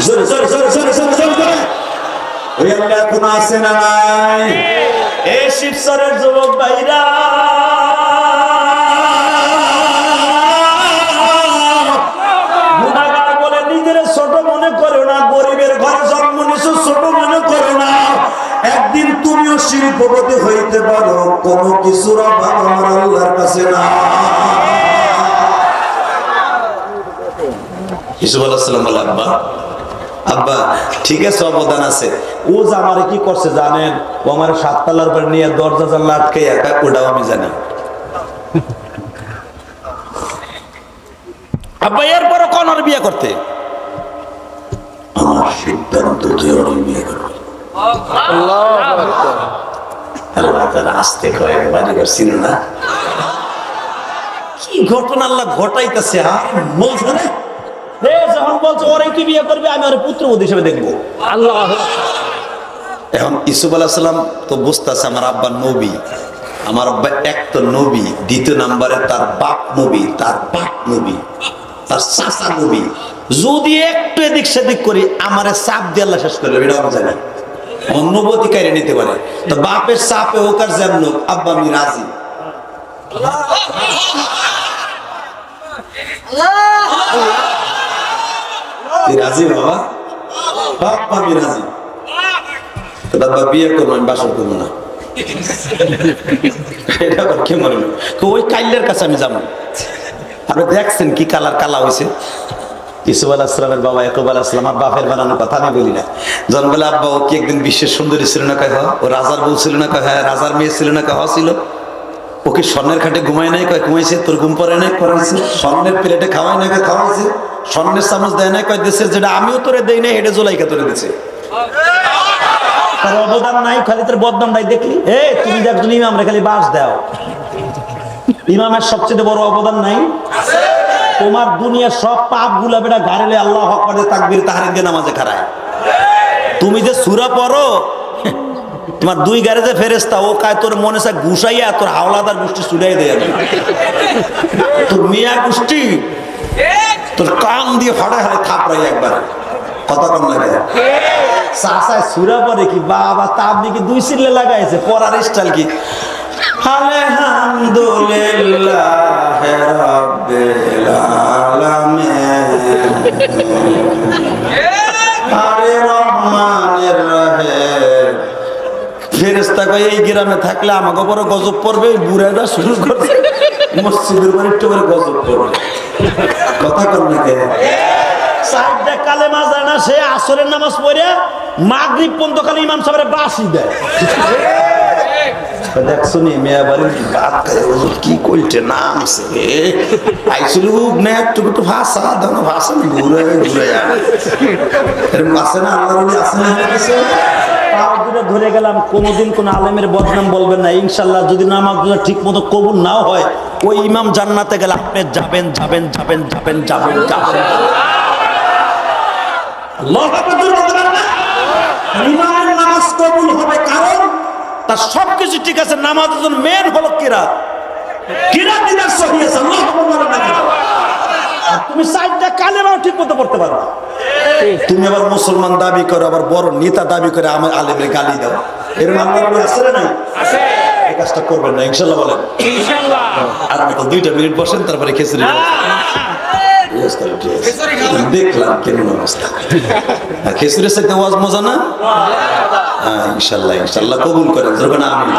জোরে জোরে জোরে জোরে জোরে জোরে করে ওই আল্লাহ কোন আছে না নাই? এই শিবসরের যুবক ভাইরা, গুনাহগার বলে নিজের ছোট মনে করো না, গরিবের ঘরে জন্ম নিছো ছোট মনে করো না। একদিন তুমিও শিল্পপতি হইতে পারো, কোন কিছুর অভাব আমার আল্লাহর কাছে না। ইউসুফ আলাইহিস সালাম বলে, আব্বা আব্বা ঠিক আছে, অবদান আছে। ও যে আমারে কি করছে জানেন? ও আমার 7 তলার উপর নিয়ে দরজা জানলা আটকে একা, ওটাও আমি জানি। আব্বা এরপরে কোন আর বিয়ে করতে? আমার সিদ্ধান্ত তুই ওর বিয়ে করবি। আসতে না কি ঘটনা আল্লাহ ঘটাইতেছে। যখন বলছো ওরে কি বিয়ে করবে, আমি ওর পুত্রবধূ হিসেবে দেখবো। আল্লাহ এখন ইউসুফ আলাইহিস সালাম তো বুঝতেছে আমার আব্বা নবী, আমার আব্বা এক তো নবী, দ্বিতীয় নম্বরে তার বাপ নবী, তার বাপ নবী, তার চাচা নবী। যদি একটু এদিক সেদিক করি আমারে চাপ দিয়ে আল্লাহ শেষ করবে, এটা আমি জানি। অনুভূতি কাইরে নিতে পারে তো বাপের চাপে হোক আর যেমন হোক, আব্বা আমি রাজি। রাজি বাবা? বাবা আমি রাজি। তো বাবা বিয়ে করবো, আমি বাসর করবো না। এটা আবার কি মনে হয়? ওই কাইলের কাছে আমি যাবো। আপনি দেখছেন কি কালার কালা হয়েছে? ইউসুফ আলাইহিস সালামের বাবা ইয়াকুব আলাইহিস সালাম, আর বাপের বানানোর কথা আমি বলি না। যখন বলে আব্বা ও কি একদিন বিশ্বের সুন্দরী ছিল না? কয় ও রাজার বউ ছিল না? কয় হ্যাঁ। রাজার মেয়ে ছিল না? কয় ছিল। ও কি স্বর্ণের খাটে ঘুমায় নাই? কয় ঘুমাইছে। তোর ঘুম পড়ে নাই? করাইছে। স্বর্ণের প্লেটে খাওয়াই নাই? কয় খাওয়াইছে। স্বর্ণের চামচ দেয় নাই? কয় দেশের, যেটা আমিও তোরে দেই নাই হেঁটে জোলাইকা তোরে দিছে। তার অবদান নাই, খালি তোর বদনাম নাই। দেখলি তুমি যে একজন ইমাম রে খালি বাস দাও, ইমামের সবচেয়ে বড় অবদান নাই? তোমার দুনিয়ার সব পাপ গুলা বেটা গাড়িলে আল্লাহ আকবার তাকবীর তাহরিম দিয়ে নামাজে খাড়ায়। তুমি যে সূরা পড়ো, তোমার দুই গাড়ি যে ফেরেশতা, ও কায় তোর মনে চায় ঘুষাইয়া তোর হাওলাদার গোষ্ঠী ছুড়াই দেয়। তোর মিয়া গোষ্ঠী তোর কান দিয়ে ফাড়ে হারে থাপড়াই একবার। কথা কম লাগে। চাচায় সূরা পড়ে কি বাবা, তাবলি কি দুই সিলে লাগাইছে, পড়ার স্টাইল কি আলহামদুলিল্লাহ রাব্বিল আলামিন আরে রহমানির রহিম। ফেরেশতা কয় এই গ্রামে থাকলে আমাকে বড় গজব পড়বে। বুড়াটা শুরু করছে মসজিদের বাড়ি একটু করে গজব পড়বে। কথা কম লাগে। সাইডে কালেমা জানা সে আসরের নামাজ পড়ে মাগরিব পর্যন্ত খালি ইমাম সাহেবের বাসি দেয়। দেখছো নি মেয়া বাড়ির কি করছে নাম আছে আইসুল না একটু একটু ভাষা দাও না, ভাষা ঘুরে ঘুরে এরকম আছে না? আল্লাহ আছে না? ধরে গেলাম কোনোদিন কোন আলেমের বদনাম বলবেন না ইনশাল্লাহ। যদি নামাজ ঠিক মতো কবুল নাও হয়, ওই ইমাম জান্নাতে গেলে আপনি যাবেন যাবেন যাবেন যাবেন যাবেন যাবেন। ইমামের নামাজ কবুল হবে কারণ তার সবকিছু ঠিক আছে। নামাজের জন্য মেন হলো কিরাত। কিরাত দিদার সহি আছে। আল্লাহু আকবার। তুমি সাইডটা কালেমাও ঠিক মতো পড়তে পারো। তুমি আবার মুসলমান দাবি করো, আবার বড় নেতা দাবি করে আমার আলেমের গালি দাও। এর মামলা আছে না? নাই? আছে। এই কাজটা করবেন না ইনশাআল্লাহ। বলেন ইনশাআল্লাহ। আর মাত্র 2 মিনিট বসেন, তারপরে খিচুড়ি দেখলাম কেমন অবস্থা। খিচুড়ির সাথে ওয়াজ মজা না? ইনশাআল্লাহ ইনশাআল্লাহ কবুল করেন। ধরবেন আমিন।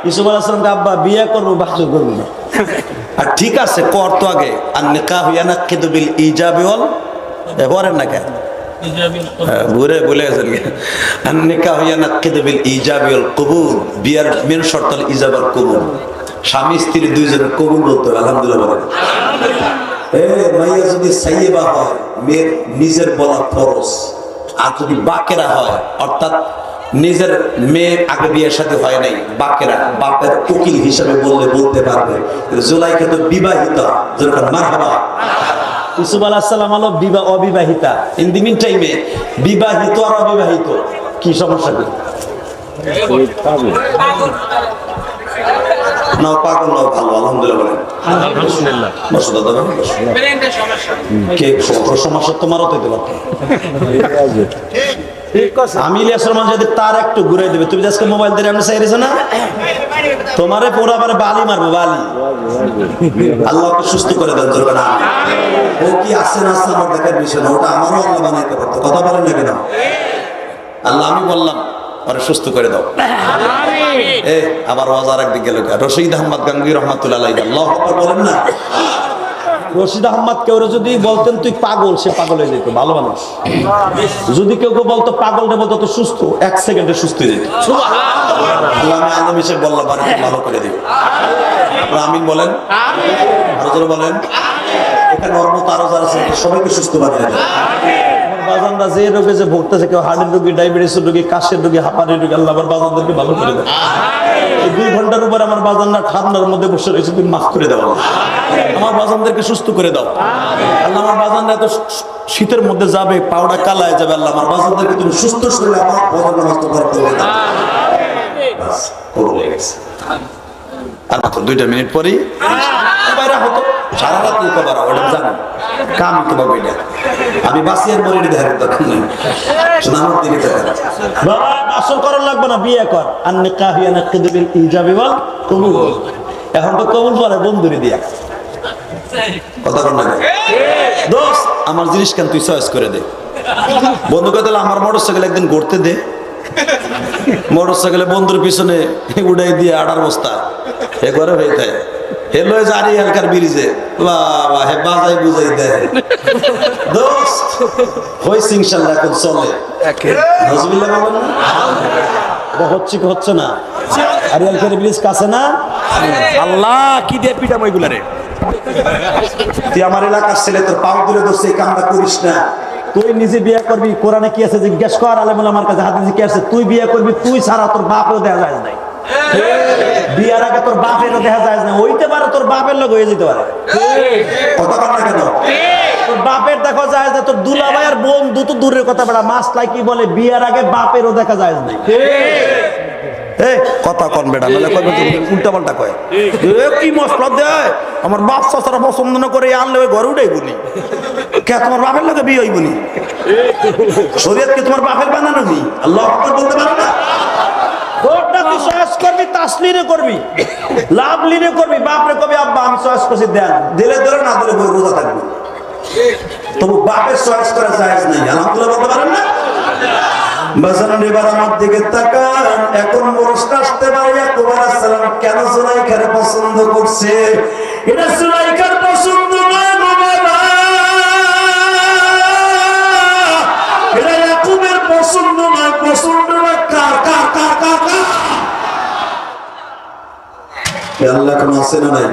ইউসুফ আলাইহিস সালামকে আব্বা বিয়ে করবো, বাসর করবো না। আর ঠিক আছে কর তো আগে। আর নিকাহ ইয়ানাকিদু বিল ইজাবি ওয়াল বলেন না কেন ঘুরে বলে গেছেন। আর নিকাহ ইয়ানাকিদু বিল ইজাবি ওয়াল কবুল। বিয়ার মেন শর্ত হল ইজাব আর কবুল। স্বামী স্ত্রী দুইজনের কবুল বলতে হবে। আলহামদুলিল্লাহ বলেন। মাইয়া যদি সাইয়েবা হয়, মেয়ের নিজের বলা ফরজ। আর যদি বাকেরা হয়, অর্থাৎ নিজের মেয়ের আগে বিয়ের সাথে হয় নাই, বাকেরা, বাপের উকিল হিসাবে বললে বলতে পারবে। জুলাইখা তো বিবাহিতা। মারহাবা। ইউসুফ আলাইহিস সালাম হলো অবিবাহিতা। ইন দি মিন টাইমে বিবাহিত আর অবিবাহিত কি সমস্যা? কি না পাগল না ভালো? আলহামদুলিল্লাহ বলেন আলহামদুলিল্লাহ। বসো দাদা, কে সমস্যা তোমারও তো দিতে আমি ইলিয়াসের মান যদি তার একটু ঘুরে দেবে। তুমি আজকে মোবাইল দিয়ে আমি চাইছো না, তোমারে পুরো আবার বালি মারবো। বালি আল্লাহকে সুস্থ করে দেন। ধরবে না ও কি আসছে না আসছে আমার দেখার বিষয় না, ওটা আমারও আল্লাহ বানাইতে পারতো। কথা বলেন না কেন? আল্লাহ আমি বললাম আরে সুস্থ করে দাও। আবার ওয়াজ আর একদিকে গেল। রশিদ আহমদ গাঙ্গী রহমাতুল্লাহ আলাইহি আল্লাহু আকবার বলেন না। রশিদ আহমদ কেউ যদি বলতেন তুই পাগল, সে পাগল হয়ে যেত। ভালো মানুষ। যদি কেউ কেউ বলতো পাগল রে, বলতো তুই সুস্থ, 1 সেকেন্ডে সুস্থ হয়ে যেত। সুবহানাল্লাহ। আমি আদম হিসেবে বললাম বাড়ি ভালো করে দিই। আমিন বলেন। আরো বলেন। এখানে ওর মতো আরো যারা আছে সবাইকে সুস্থ বানিয়ে দেয়। বাজানরা যে রোগে যে ভুগতেছে, কেউ হার্টের রোগী, ডায়াবেটিসের রোগী, কাশের রোগী, হাঁপানির রোগী, আল্লাহ আমার বাজানদেরকে ভালো করে দেয়। এই 2 ঘন্টার উপর আমার বাজানরা ঠান্ডার মধ্যে বসে রয়েছে, তুমি মাফ করে দাও। আমার বাজানদেরকে সুস্থ করে দাও। আল্লাহ আমার বাজানরা এত শীতের মধ্যে যাবে, পাউডার কালায় যাবে। আল্লাহ আমার বাজানদেরকে তুমি সুস্থ শরীরে আমার বাজানরা নষ্ট করতে হবে না। বাস হয়ে গেছে। আর মাত্র 2 মিনিট পরেই বাইরে হতো। সারা রাত কবার ওটা জানো কাম তো বাবা। এটা আমি বাসিয়ার মরে দেখার দরকার নেই। সুনামত দিকে দেখেন বাবা, আসল করার লাগবে না, বিয়ে কর। আর নিকাহ ইয়ানাকিদু বিল ইজাবি ওয়াল কবুল। এখন তো কবুল পরে বন্ধুরি দিয়া। কথা বল না দোস্ত, আমার জিনিস কেন তুই চয়েস করে দে। বন্ধু কথা আমার মোটরসাইকেল একদিন ঘুরতে দে। মোটরসাইকেলে বন্ধুর পিছনে উড়াই দিয়ে আড়ার বস্তা এ করে হইতে হেলো জারি হালকার ব্রিজে বাবা হে বাজাই বুঝাই দেয় দোস্ত হইছে ইনশাআল্লাহ এখন চলে নাউজুবিল্লাহ বলেন না হচ্ছে কি হচ্ছে না আরিয়াল কের ব্রিজ কাছে না আল্লাহ কি দিয়ে পিটাম ওইগুলারে তুই আমার এলাকার ছেলে তোর পাও তুলে দোস্ত এই কামটা করিস না তুই নিজে বিয়ে করবি কোরআনে কি আছে জিজ্ঞেস কর আলেমুল আমার কাছে হাদিসে কি আছে তুই বিয়ে করবি তুই ছাড়া তোর বাপও দেখা যায় নাই বিয়ার আগে তোর বাপেরও দেখা যায় না হইতে পারে তোর বাপের লোক হয়ে যেতে পারে কথা বল না কেন তোর বাপের দেখা যায় না তোর দুলাভাই আর বন্ধু তো দূরের কথা বড় মাসলাই কি বলে বিয়ার আগে বাপেরও দেখা যায় না কথা কন বেটা নাহলে কইবে উল্টা পাল্টা কয় কি মশলা দেয় আমার বাপ চাচারা পছন্দ না করে আনলে ওই ঘরে উঠাই বুনি কে তোমার বাপের লোকে বিয়ে হইবনি শরীয়ত কি তোমার বাপের বানানো নি আল্লাহু আকবার বলতে পারো না ভোটটা তুই চয়েস করবি তাসলিনে করবি লাভলিনে করবি বাপরে কবি আব্বা আমি চয়েস করছি দেন দিলে ধরে না দিলে বই রোজা থাকবে তবু বাপের চয়েস করা জায়েজ নাই আলহামদুলিল্লাহ বলতে পারেন না বাজানো এবার আমার দিকে তাকান এখন প্রশ্ন আসতে পারে ইয়াকুব আলাইহিস সালাম কেন সুলাইখার পছন্দ করছে এটা সুলাইখার পছন্দ নয় বাবা এটা ইয়াকুবের পছন্দ নয় পছন্দ নয় কার কার কার কার কার আল্লাহ কোন আছে না নাই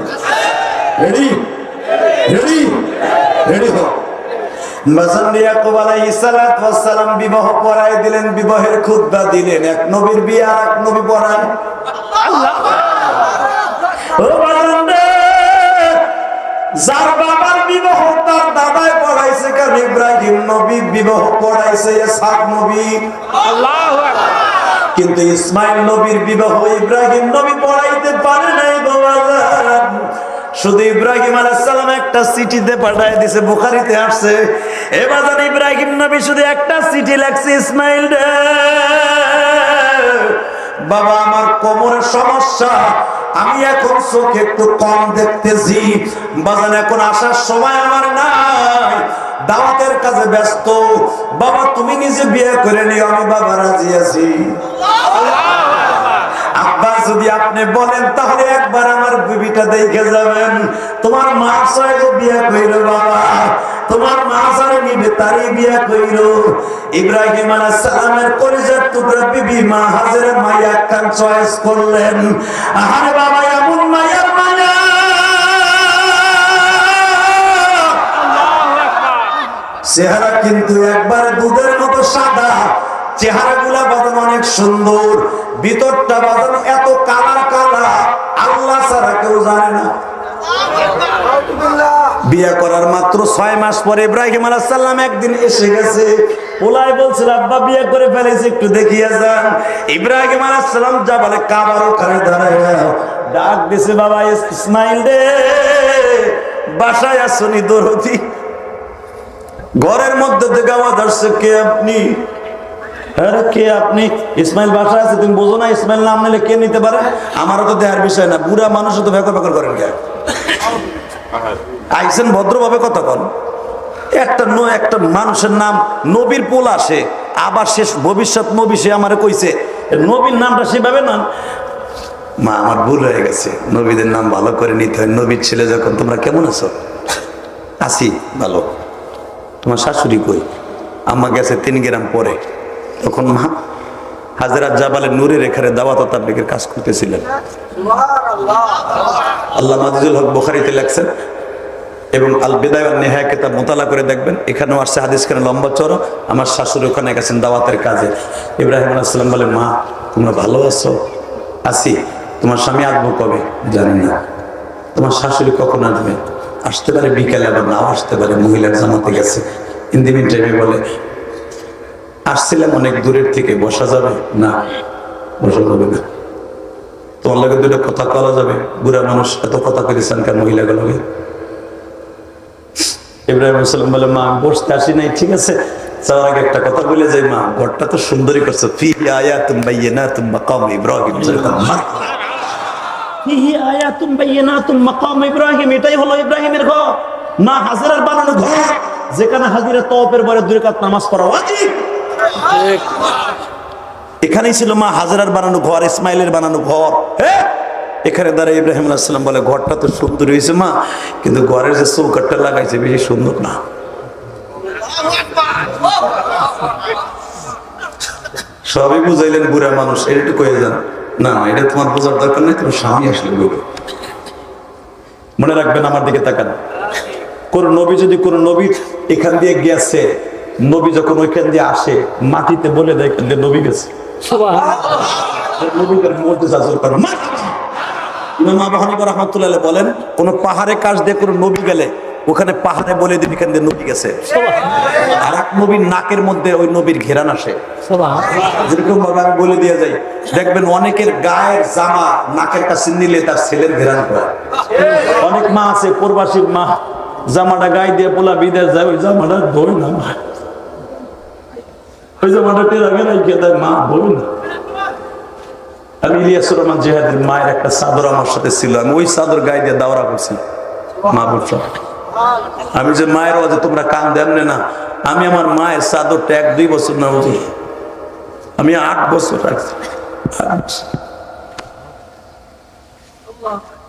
রেডি রেডি রেডি হও ইয়াকুব আলাইহিস সালাতু ওয়াস সালাম বিবাহ পড়ায় দিলেন বিবাহের খুতবা দিলেন এক নবীর বিয়ে আর এক নবী পড়ায় আল্লাহ ও বান্দা যার বাবার বিবাহ তার দাদাই পড়াইছে কারণ ইব্রাহিম নবী বিবাহ পড়াইছে ইসহাক নবী আল্লাহু আকবার কিন্তু ইসমাইল নবীর বিবাহ ইব্রাহিম নবী পড়াইতে পারে নাই বাবা শুধু ইব্রাহিম আলাইহিস সালাম একটা চিঠিতে পাঠায় দিয়েছে বুখারীতে আসছে এবার ইব্রাহিম নবী শুধু একটা চিঠি লেখছে ইসমাইল রে বাবা আমার কোমরের সমস্যা আমি এখন চোখে একটু কম দেখতেছি বাজান এখন আসার সময় আমার নাই দাওয়াতের কাজে ব্যস্ত বাবা তুমি নিজে বিয়ে করে নিও আমি বাবা রাজি আছি আব্বা যদি আপনি বলেন তাহলে একবার আমার বিবিটা দেখে যাবেন তোমার মা সাথে বিয়ে কইরো বাবা তোমার মা সাথে নিবে তারই বিয়ে কইরো ইব্রাহিম আলাইহিস সালামের কলিজার টুকরা বিবি মা হাজেরা মাইয়া কান চয়েস করলেন আরে বাবা এমন মাইয়া মাইয়া আল্লাহু আকবার চেহারা কিন্তু একবার দুধের মতো সাদা চেহারাগুলা বাঁধানো অনেক সুন্দর ভিতরটা বাঁধানো এত কালা কালা আল্লাহ ছাড়া কেউ জানে না বিয়ে করার মাত্র 6 মাস পরে ইব্রাহিম আলাইহিস সালাম একদিন এসে গেছে ওলাই বলছিল আব্বা বিয়ে করে ফেলেছে একটু দেখিয়ে যান ইব্রাহিম আলাইহিস সালাম যা বলে কাবার ওখানে দাঁড়ায় ডাক দিছে বাবা ইসমাইল রে বাসায় আসুনি দরদি ঘরের মধ্যে থেকে আওয়াজ আসছে কে আপনি আরে কে আপনি ইসমাইল বাসা আছে তুমি বোঝো না ইসমাইল নাম নিলে কে নিতে পারে আমারও তো দেহার বিষয় না বুড়া মানুষ তো ভেকর ভেকর করেন কে আইসেন ভদ্রভাবে কথা বল একটা মানুষের নাম নবীর পোল আসে আবার শেষ ভবিষ্যৎ নবী সে আমারে কইছে নবীর নামটা সেভাবে না মা আমার ভুল হয়ে গেছে নবীদের নাম ভালো করে নিতে হয় নবীর ছেলে যখন তোমরা কেমন আছো আছি ভালো তোমার শাশুড়ি কই আম্মা গেছে 3 গ্রাম পরে তখন মা হাজরাত জাবালের নূরের এখানে দাওয়াত ও তাবলীগের কাজ করতেছিলেন আল্লাহ আজিজুল হক বুখারীতে লেখছেন এবং আল বিদায়া ওয়ান নিহায়া কিতাব মুতালা করে দেখবেন এখানেও আসছে হাদিস খানে লম্বা চড়ো আমার শাশুড়ি ওখানে গেছেন দাওয়াতের কাজে ইব্রাহিম আলাইহিস সালাম বলে মা তোমরা ভালো আছো আছি তোমার স্বামী আসবো কবে জানি না তোমার শাশুড়ি কখন আসবে আসতে পারে বিকেলে আবার নাও আসতে পারে মহিলার জামাতে গেছে ইন্দিমিন টাইমে বলে আসছিলাম অনেক দূরের থেকে বসা যাবে না বসা যাবে না তোমার লাগে দুটো কথা বলা যাবে বুড়া মানুষ এত কথা করেছেন কার মহিলাগুলোকে ইব্রাহিম আলাইহিস সালাম বলে মা বসতে আসি নাই ঠিক আছে যাওয়ার আগে একটা কথা বলে যাই মা ঘরটা তো সুন্দরই করছো ফিহি আয়াতুম বাইয়িনাতুম মাকাম ইব্রাহিম ফিহি আয়াতুম বাইয়িনাতুম মাকাম ইব্রাহিম এটাই হলো ইব্রাহিমের ঘর না হাজেরার বানানো ঘর যেখানে হাজিরা তওয়াফের পরে 2 রাকাত নামাজ পড়া ওয়াজিব এখানেই ছিল মা হাজরার বানানো ঘর, ইসমাইলের বানানো ঘর। হ্যাঁ, এখানে দাঁড়িয়ে ইব্রাহিম আলাইহিস সালাম বলে ঘরটা তো সুন্দর হয়েছে মা, কিন্তু ঘরের যে চৌকাঠটা লাগাইছে বেশি সুন্দর না। সবই বুঝাইলেন বুড়া মানুষ, এটা কয়ে যান না এটা তোমার বোঝার দরকার নেই, তোমার স্বামী আসলে বলবে। মনে রাখবেন, আমার দিকে তাকান। কোন নবী যদি কোন নবী এখান দিয়ে গেছে, নবী যখন ওইখান দিয়ে আসে মাটিতে বলে দেয় এখান দিয়ে নবী গেছে। বলেন কোন পাহাড়ে কাজ দিয়ে কোন নবী গেলে ওখানে পাহাড়ে বলে দিন এখান দিয়ে নবী গেছে। আর এক নবীর নাকের মধ্যে ওই নবীর ঘেরান আসে, যেরকম ভাবে আমি বলে দিয়ে যাই। দেখবেন অনেকের গায়ের জামা নাকের কাছে নিলে তার ছেলের ঘেরান করে। অনেক মা আছে প্রবাসীর মা, জামাটা গায়ে দিয়ে পোলা বিদেশ যায়, ওই জামাটা ধরে না, ওই জামাটা টেরা রেখে দেয়, মা ধরে না। আমি ইলিয়াসুর রহমান জিহাদের মায়ের একটা চাদর আমার সাথে ছিল, আমি ওই চাদর গায়ে দিয়ে দাওরা করছি। মা বলছ আমি যে মায়ের ওয়াজে তোমরা কান দেন না, আমি আমার মায়ের চাদরটা 1-2 বছর না বুঝি, আমি 8 বছর রাখছি।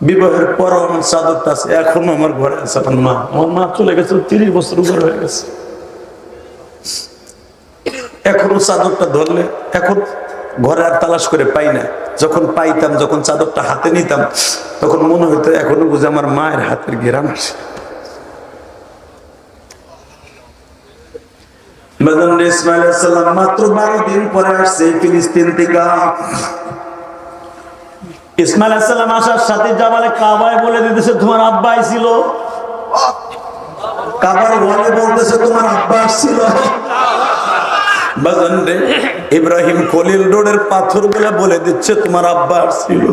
বিবাহের পর আমার চাদরটা আছে, এখনো আমার ঘরে আছে। আমার মা চলে গেছে 30 বছর উপর হয়ে গেছে, এখনো চাদরটা ধরলে এখন ঘরে আর তালাশ করে পাই না। যখন পাইতাম, যখন চাদরটা হাতে নিতাম, তখন মনে হইতো এখনো বুঝে আমার মায়ের হাতের ঘেরান আসে। ইসমাইল আলাইহিস সালাম মাত্র 12 দিন পরে আসছে ফিলিস্তিন থেকে। ইসমাইল আলাইহিস সালাম আসার সাথে জামালে কাবায় বলে দিতেছে তোমার আব্বা ছিল, কাবার ওয়ালে বলতেছে তোমার আব্বা ছিল। ইব্রাহিম খলিল রোডের পাথর গুলা বলে দিচ্ছে তোমার আব্বা ছিল।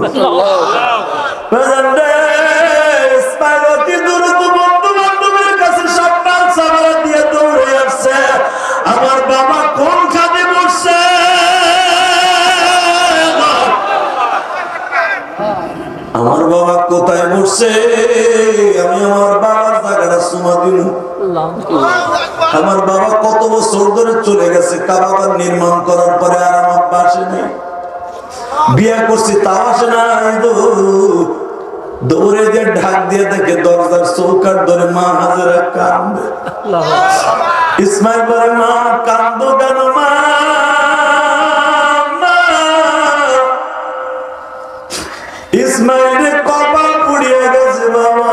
ইসমাইল অতি দ্রুত বন্ধু বান্ধবের কাছে সব মাল সামানা দিয়ে দৌড়ে আসছে। আমার বাবা কোন খাদে বসছে, আমার বাবা কোথায় বসছে, আমি আমার বাবার জায়গাটা সুমা দিন। আমার বাবা কত বছর ধরে চলে গেছে, কাবা নির্মাণ করার পরে আর আমার পাশে নেই। বিয়ে করছি তাও আসে না, দৌড়ে যে ঢাক দিয়ে দেখে দরজার চৌকাঠ ধরে মা হাজারা কান্দে। ইসমাইল বলে মা কান্দো কেন মা, ইসমাইলের কপাল পুড়িয়ে গেছে বাবা।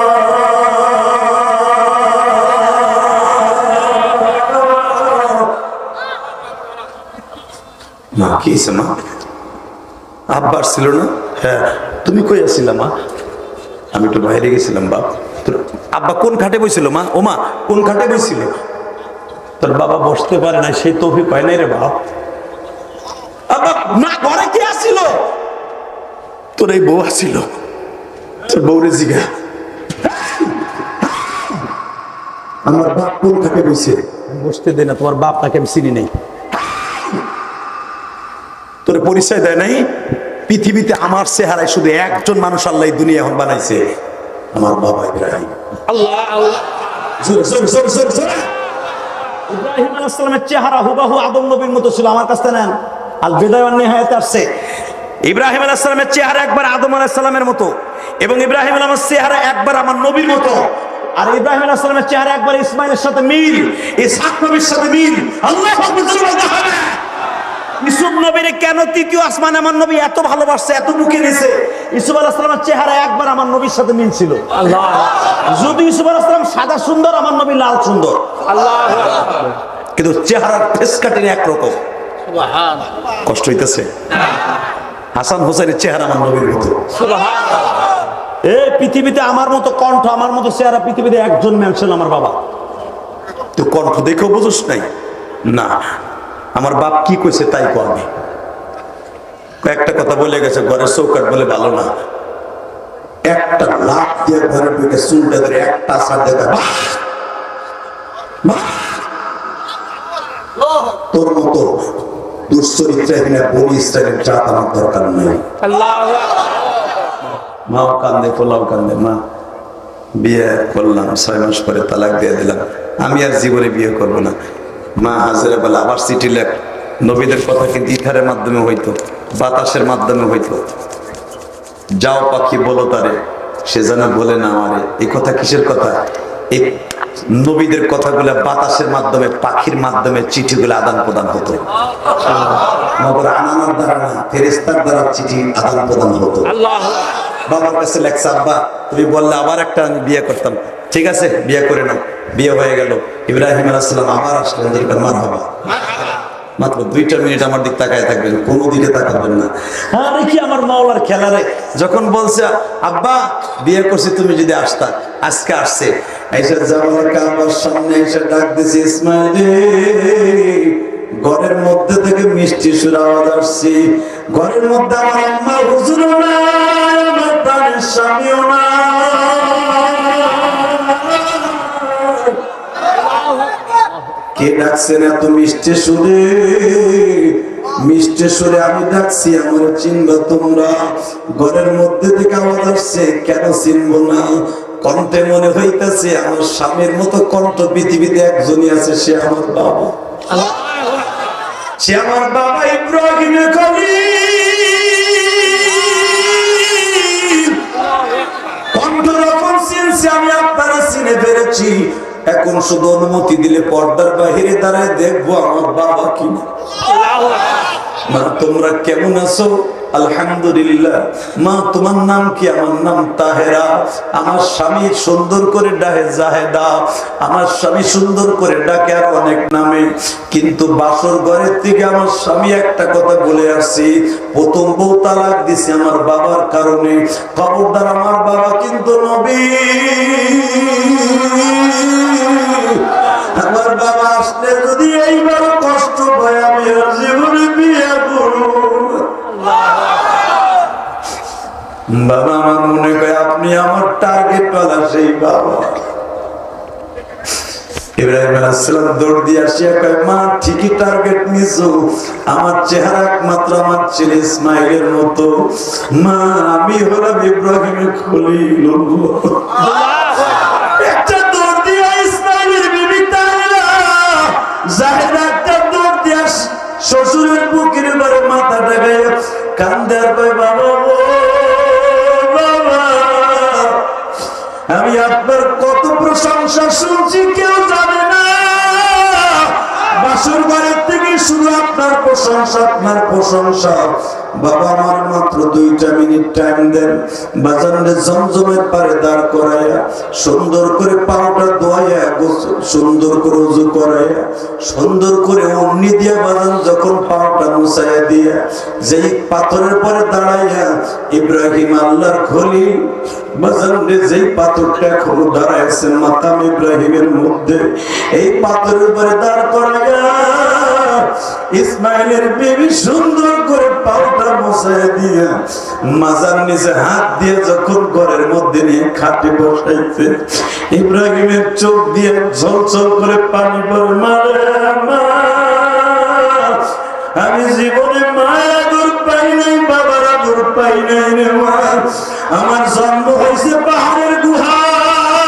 মা কি হয়েছে মা, আব্বার ছিল না? হ্যাঁ, তুমি কই আসছিলা মা? আমি একটু বাইরে গেছিলাম বাপ। তোর আব্বা কোন খাটে বইছিল মা? ও মা কোন খাটে বইছিল? তোর বাবা বসতে পারে না, সেই তৌফিক পায় নাই রে বাপ। আব্বা না ঘরে কে আসছিল? তোর এই বউ আসছিল, তোর বউরে জিগা আমার বাপ কোন খাটে বইছে। বসতে দে না, তোমার বাপ তাকে আমি চিনি নাই। তোর পরিচয় দেয় নাই? পৃথিবীতে আমার চেহারায় শুধু একজন মানুষ আল্লাহ দুনিয়া এখন বানাইছে, আমার বাবা ইব্রাহিম। ইব্রাহিম আলাইহিস সালামের চেহারা হুবহু আদম নবীর মতো ছিল। আমার কাছে নেন, আল বিদায়া ওয়ান নিহায়াতে আসছে ইব্রাহিম আলাইহিস সালামের চেহারা একবার আদম আলাইহিস সালামের মতো, এবং ইব্রাহিম আলাইহিস চেহারা একবার আমার নবীর মতো। আর ইব্রাহিম আলাইহিস সালামের চেহারা একবার ইসমাইলের সাথে মিল, ইসহাক নবীর সাথে মিল। আল্লাহু আকবার। ইউসুফ নবীরে কেন তৃতীয় আসমানে আমার নবী এত ভালোবাসছে, এত বুকে নিছে? ইউসুফ আলাইহিস সালামের চেহারা একবার আমার নবীর সাথে মিল ছিল। আল্লাহ, যদি ইউসুফ আলাইহিস সালাম সাদা সুন্দর, আমার নবী লাল সুন্দর। আল্লাহ, কিন্তু চেহারার ফেস কাটিং একরকম। সুবহানাল্লাহ, কষ্ট হইতেছে। হাসান হোসেনের চেহারা আমার নবীর মতো। সুবহানাল্লাহ। এই পৃথিবীতে আমার মতো কণ্ঠ, আমার মতো চেহারা পৃথিবীতে একজন মানুষ, আমার বাবা। তুই কণ্ঠ দেখেও বুঝোস নাই না, আমার বাপ কি কইছে তাই করবে। একটা কথা বলে গেছে, ঘরের চৌকাঠ বলে ভালো না, একটা লাফ দিয়ে ঘরের ঢুকে চুলটা ধরে একটা সার দেখা। তোর মতো দুশ্চরিত্রহীন বনি ইসরাইলের জাত আমার দরকার নাই। মাও কান্দে, পোলাও কান্দে। মা বিয়ে করলাম, 6 মাস পরে তালাক দিয়ে দিলাম, আমি আর জীবনে বিয়ে করবো না। মা হাজারে বলে আবার চিঠি লেখ, নবীদের কথা কিন্তু ইথারের মাধ্যমে হইতো, বাতাসের মাধ্যমে হইতো। যাও পাখি বলো তারে, সে যেন বলে না আমারে। এই কথা কিসের কথা? এই নবীদের কথাগুলো বাতাসের মাধ্যমে, পাখির মাধ্যমে চিঠিগুলো আদান প্রদান হতো। নগর আনানোর দ্বারা না, ফেরেশতার দ্বারা চিঠি আদান প্রদান হতো। বাবার কাছে লেখছে, আব্বা তুমি বললে আবার একটা আমি বিয়ে করতাম, ঠিক আছে বিয়ে করে নাও। বিয়ে হয়ে গেল। ইব্রাহিম আলাইহিস সালাম আবার আসলেন, যেটা মারহাবা। মাত্র 2টা মিনিট আমার দিক তাকায় থাকবেন, কোনো দিকে তাকাবেন না। আরে কি আমার মাওলার খেলা রে। যখন বলছে আব্বা বিয়ে করছি, তুমি যদি আসতা, আজকে আসছে, এসে জামাল কাবার সামনে এসে ডাক দিছে, ইসমাইল রে। ঘরের মধ্যে থেকে মিষ্টি সুর আওয়াজ আসছে। ঘরের মধ্যে আমার আম্মা হুজুরও না, আমার প্রাণের স্বামীও না। কে ডাকছেন এত মিষ্টি সুরে? মিষ্টি সুরে আমি ডাকছি, আমার চিনবা তোমরা? ঘরের মধ্যে থেকে আওয়াজ আসছে, কেন চিনবো না? কণ্ঠে মনে হইতেছে আমার স্বামীর মতো কণ্ঠ পৃথিবীতে একজনই আছে, সে আমার বাবা। সে আমার বাবা ইব্রাহিম খলিল। কণ্ঠ যখন চিনছি আমি, আপনারা চিনে ফেলেছি। এখন শুধু অনুমতি দিলে পর্দার বাহিরে দাঁড়ায় দেখবো আমার বাবা কিনা। মা তোমরা কেমন আছো? আলহামদুলিল্লাহ। মা তোমার নাম কি? আমার নাম তাহেরা। আমার স্বামী সুন্দর করে ডাকে জাহেদা। আমার স্বামী সুন্দর করে ডাকে আর অনেক নামে, কিন্তু বাসর ঘরের থেকে আমার স্বামী একটা কথা বলে আসছি, প্রথম বউ তালাক দিছে আমার বাবার কারণে। খবরদার, আমার বাবা কিন্তু নবী। আমার বাবা আসলে যদি এইবার কষ্ট পায়, আমি আর জীবনে বিয়ে করব। বাবা আমার মনে করে আপনি আমার টার্গেট পালা সেই বাবা। ইব্রাহিম আলাইহিস সালাম দৌড় দিয়ে আসিয়া কয়, মা ঠিকই টার্গেট নিছো। আমার চেহারা একমাত্র আমার ছেলে ইসমাইলের মতো। মা আমি হলাম ইব্রাহিম খলিল। একটা দৌড় দিয়ে ইসমাইলের বিবি তাহেরা, জাহেদা একটা দৌড় দিয়ে শ্বশুরের বুকের উপরে মাথা ঢাকায় কান্দে আর কয়, বাবা আমি আপনার কত প্রশংসা শুনছি, কেউ জানে না। বাসর ঘরের থেকে শুধু আপনার প্রশংসা, আপনার প্রশংসা। বাবা আমার মাত্র 2টা মিনিট টাইম দেন। বাজারে জমজমের পারে দাঁড় করাইয়া, সুন্দর করে পাউডার ধোয়াইয়া, সুন্দর করে ওযু করাইয়া, সুন্দর করে অমনি দিয়া বাজান যখন পাউডার মুছাইয়া দিয়া, যেই পাথরের পরে দাঁড়াইয়া ইব্রাহিম আল্লাহর খলিল বাজারে যেই পাথরটা এখনো দাঁড়াইছে মাকাম ইব্রাহিমের মধ্যে, এই পাথরের উপরে দাঁড় করাইয়া ইসমাইলের বিবি সুন্দর করে পাউডার মুছাইয়া দিয়া, মাজার নিচে হাত দিয়ে যখন ঘরের মধ্যে নিয়ে খাটে বসাইছে, ইব্রাহিমের চোখ দিয়ে ঝলঝল করে পানি পড়ে। মা আমি জীবনে মায়ের আদর পাই নাই, বাবার আদর পাই নাই রে মা। আমার জন্ম হয়েছে পাহাড়ের গুহায়,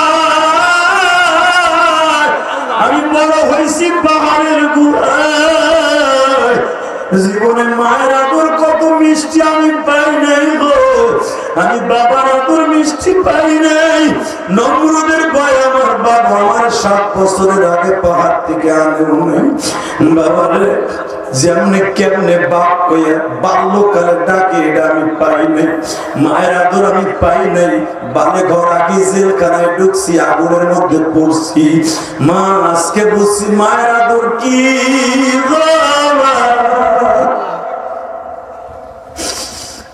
আমি বড় হয়েছি পাহাড়ের গুহায়। জীবনে মায়ের আদর কত মিষ্টি আমি পাই নাই গো। আমি বাবার আদর মিষ্টি পাই নাই। নমরুদের ভয় আমার বাবা আমার 7 বছরের আগে পাহাড় থেকে আনে বাবারে। যেমনে কেমনে বাপ কইয়া বাল্যকালে ডাকে, এটা আমি পাই নাই। মায়ের আদর আমি পাই নাই। বালে ঘর আগে জেলখানায় ঢুকছি, আগুনের মধ্যে পড়ছি। মা আজকে বুঝছি মায়ের আদর কি।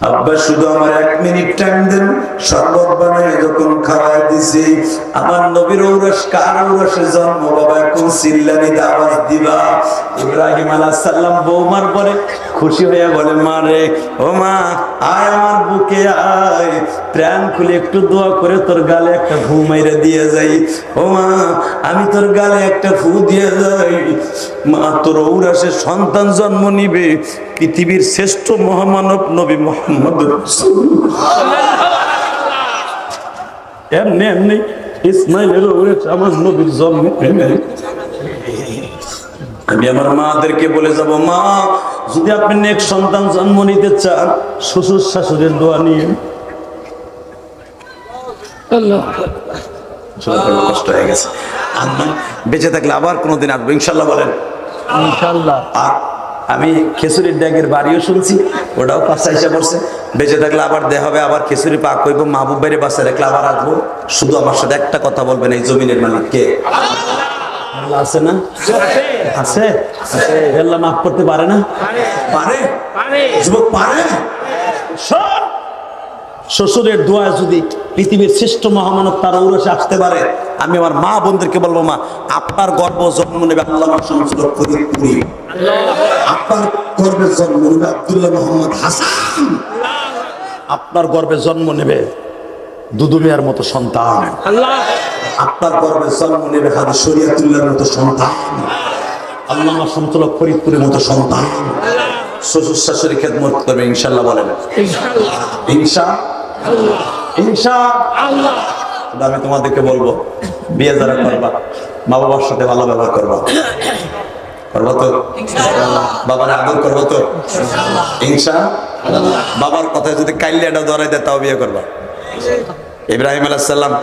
আব্বা শুধু আমার 1 মিনিট টাইম দেন। শরবত বানায় যখন খাওয়াই দিছি, আমার নবীর ঔরস কার ঔরসে জন্ম বাবা, এখন চিল্লানিতে আওয়াজ দিবা। ইব্রাহিম আলাইহিস সালাম বৌমার পরে খুশি হয়ে বলে, মা রে, ও মা আয় আমার বুকে আয়, প্রাণ খুলে একটু দোয়া করে তোর গালে একটা ফু মাইরা দিয়ে যাই। ও মা আমি তোর গালে একটা ফু দিয়ে যাই। মা তোর ঔরসে সন্তান জন্ম নিবে পৃথিবীর শ্রেষ্ঠ মহামানব নবী মুহাম্মদ এমনি এমনি ইসমাইলের ঔরসে আমার নবীর জন্ম। আমি আমার মাদেরকে বলে যাব, মা যদি আপনি নেক্সট সন্তান জন্ম নিতে চান শ্বশুর শাশুড়ির দোয়া নিয়ে। কষ্ট হয়ে গেছে, বেঁচে থাকলে আবার কোনোদিন আসবো ইনশাল্লাহ, বলেন ইনশাআল্লাহ। আর আমি খিচুড়ির ড্যাগের বাড়িও শুনছি, ওটাও পাশা হিসাব করছে, বেঁচে থাকলে আবার দেয়া হবে, আবার খিচুড়ি পাক করব, মাহবুব বাইরে বাসায় রাখলে আবার আসবো। শুধু আমার সাথে একটা কথা বলবেন, এই জমিনের মালিক কে? আল্লাহ আছে না? আছে। আল্লাহ মাফ করতে পারে না? পারে। যুবক পারে। শ্বশুরের দোয়া যদি পৃথিবীর শ্রেষ্ঠ মহামানব তার ঔরসে আসতে পারে, আমি আমার মা বোনদেরকে বলবো, মা আপনার গর্ভ জন্ম নেবে আল্লামা শামসুল হক ফরিদপুরি, আপনার গর্ভে জন্ম নেবে আব্দুল্লাহ মোহাম্মদ হাসান, আপনার গর্ভে জন্ম নেবে দুদু মিয়ার মতো সন্তান, আপনার গর্ভে জন্ম নেবে হাজী শরিয়তুল্লাহর মতো সন্তান, আল্লামা শামসুল হক ফরিদপুরের মতো সন্তান। শ্বশুর শাশুড়ি খেদমত করবে ইনশাল্লাহ, বলেন ইনশাআল্লাহ। ইনশাআল্লাহ। আমি তোমাদেরকে বলবো, বিয়ে যারা করবা মা বাবার সাথে ভালো ব্যবহার করবা, করবা তো? বাবার আদর করবা তো? ইনশাআল্লাহ। বাবার কথায় যদি কাইলিয়াটা ধরাই দেয় তাও বিয়ে করবা। ইব্রাহিম আলাইহিস সালাম,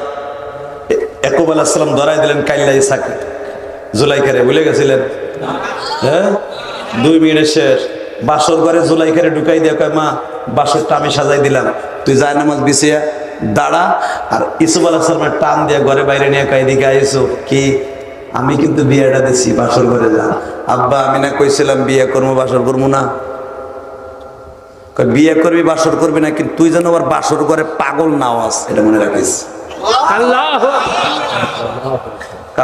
ইয়াকুব আলাইহিস সালাম ধরাই দিলেন কাইল্লা ইসাকে, জুলাইখারে ভুলে গেছিলেন? হ্যাঁ, 2 মিনিট শেষ। বাসর ঘরে জুলাইখারে ঢুকাই দিয়ে কয়, মা বাসরটা আমি সাজাই দিলাম, তুই যায় নামাজ বিছিয়া দাঁড়া। আর ইসুফ আলাইহিস সালামের টান দিয়ে ঘরে বাইরে নিয়ে কয়, এদিকে আইসো কি, আমি কিন্তু বিয়েটা দিছি, বাসর ঘরে যা। আব্বা আমি না কইছিলাম বিয়ে করবো বাসর করবো না? বিয়ে করবি বাসর করবি না, কিন্তু তুই যেন আবার বাসর ঘরে পাগল না হস, এটা মনে রাখিস।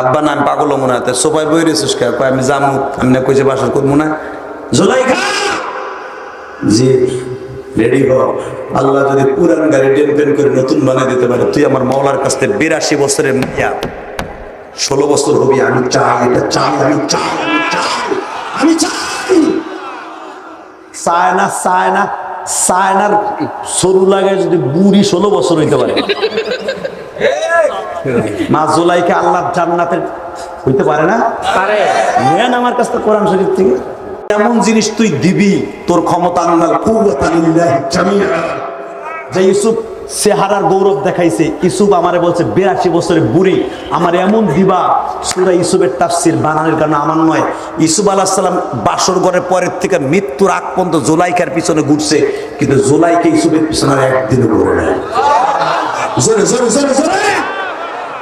আব্বা না আমি পাগল মনে হয়, সবাই বই রেছিস কে? আমি যাবো, আমি না কইছি বাসর করবো না। জুলাইখা জি রেডি হ, আল্লাহ যদি পুরান গাড়ি ডেনপেন করে নতুন বানিয়ে দিতে পারে, তুই আমার মাওলার কাছ থেকে 82 বছরের মেয়া 16 বছর হবি, আমি চাই, এটা চাই, আমি চাই, আমি চাই, আমি চাই। সায়নার সরু লাগে যদি বুড়ি 16 বছর হইতে পারে, মা জুলাইকে আল্লাহর জান্নাতের হইতে পারে না? পারে। নেন আমার কাছ থেকে কোরআন শরীফ থেকে এমন জিনিস তুই দিবি, তোর ক্ষমতা আল্লাহ কুওয়াতা লিল্লাহি জামিআ। যে ইউসুফ চেহারার গৌরব দেখাইছে, ইউসুফ আমারে বলছে 82 বছরের বুড়ি, আমার এমন দিবা। সূরা ইউসুফের তাফসীর বানানোর কারণে আমার নয়, ইউসুফ আলাইহিস সালাম বাসর ঘরের পরের থেকে মৃত্যুর আগ পর্যন্ত জুলাইখার পিছনে ঘুরছে, কিন্তু জুলাইখা ইউসুফের পিছনে একদিনও ঘুরে নাই। জোরে জোরে জোরে জোরে।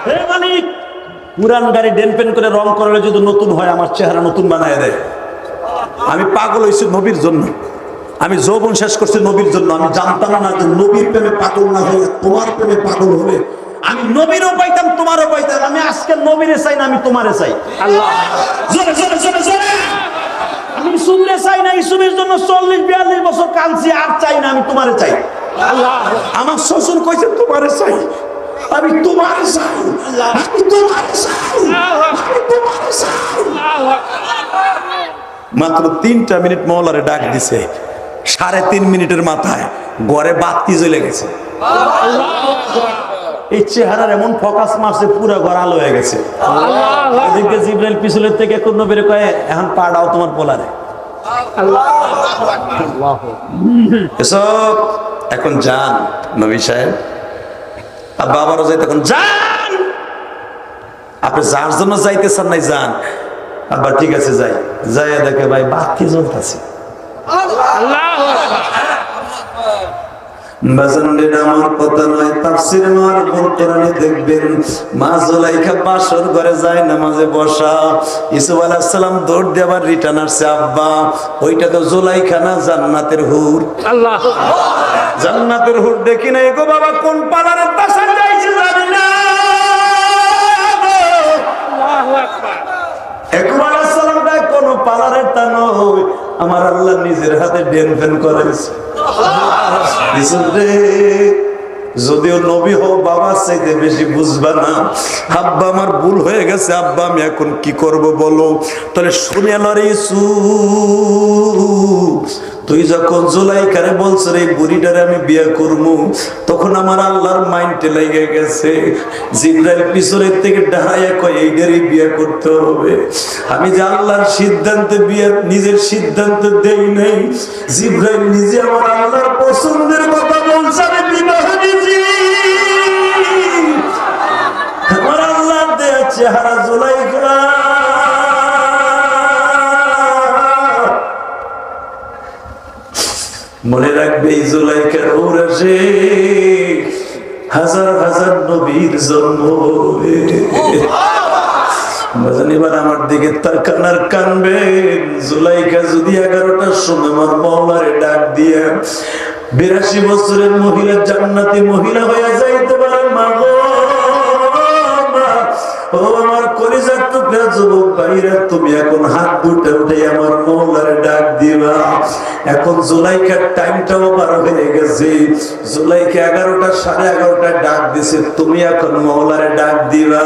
হে মালিক, পুরান গাড়ি ডেনপেন করে রং করলে যদি নতুন হয়, আমার চেহারা নতুন বানায় দেয়। আমি পাগল হয়েছি নবীর জন্য, আমি যৌবন শেষ করছি নবীর জন্য। আমি জানতাম না যে নবীর প্রেমে পাগল না হয়ে তোমার প্রেমে পাগল হবে। আমি নবীরও পাইতাম, তোমারও পাইতাম। আমি আজকে নবীরে চাই না, আমি তোমারে চাই। আল্লাহ জোরে জোরে জোরে জোরে। আমি ইসুফরে চাই না, ইসুফের জন্য 40-42 বছর কাঁদছি, আর চাই না, আমি তোমারে চাই। আল্লাহ আমার শ্বশুর কইছে তোমারে চাই, আমি তোমারে চাই, আমি তোমারে চাই, আমি তোমারে চাই। মাত্র 3টা মিনিট মওলারে ডাক দিছে, 3.5 মিনিটের মাথায় ঘরে বাতি জ্বলে গেছে। এই চেহারার এমন ফোকাস মারছে, পুরো ঘর আলো হয়ে গেছে। এদিকে জিবরাইল পিছনের থেকে কোন নবীরে কয়, এখন পা দাও তোমার পোলারে। এসব এখন যান নবী সাহেব, আর বাবারও যাই তখন যান, আপনি যার জন্য যাইতেছেন নাই যান। আবার ঠিক আছে যাই, যাইয়া দেখে ভাই বাতি জ্বলতেছে। আমার কথা নয়, তাফসীরে মারুফুল কোরআনে দেখবেন, মা জুলাইখা বাসর ঘরে যায় নামাজে বসা, ইউসুফ আলাইহিস সালাম দৌড় দিয়ে আবার রিটার্ন আসছে। আব্বা ওইটা তো জুলাইখা না, জান্নাতের হুর। আল্লাহ জান্নাতের হুর দেখি নাই গো বাবা, কোন পালারের তাসার যাইছে জানি না। আল্লাহু আকবার। ইয়াকুব আলাইহিস সালাম কয়, কোন পালারের তা নয়, আমার আল্লাহ নিজের হাতে ডেনফেন করেছে। ইউসুফ রে যদিও নবী হও বাবার চাইতে বেশি বুঝবা না। আব্বা আমার ভুল হয়ে গেছে, আব্বা আমি এখন কি করব বলো। তাহলে শুনে লরে তুই যখন জুলাইকারে বলছ এই বুড়িটারে আমি বিয়ে করবো, তখন আমার আল্লাহর মাইন্ডে লেগে গেছে। জিবরাইল পিছনের থেকে ডাহাইয়া কয় এইটারই বিয়ে করতে হবে। আমি যে আল্লাহর সিদ্ধান্তে বিয়ে নিজের সিদ্ধান্ত দেই নাই, জিবরাইল নিজে আমার আল্লাহর পছন্দের কথা বলছে, আমি বিবাহ দিছি। আমার আল্লাহর দেয়া চেহারা জুলাইকা। মনে রাখবে এই জুলাইকার ঔরসে হাজার হাজার নবীর জন্ম হবে। এবার আমার দিকে তাকান আর কানবেন। জুলাইকা যদি 11টার সময় আমার মাওলারে ডাক দিয়ে 82 বছরের মহিলা জান্নাতি মহিলা হয়ে যাইতে পারে। মা গো মা, ও আমার কলিজার টুকরা যুবক ভাইরা, তুমি এখন হাত দুটো উঠে আমার মাওলারে ডাক দিবা। এখন জুলাইকার টাইমটাও পার হয়ে গেছে। জুলাইকা 11টা 11:30 ডাক দিছে, তুমি এখন মাওলারে ডাক দিবা।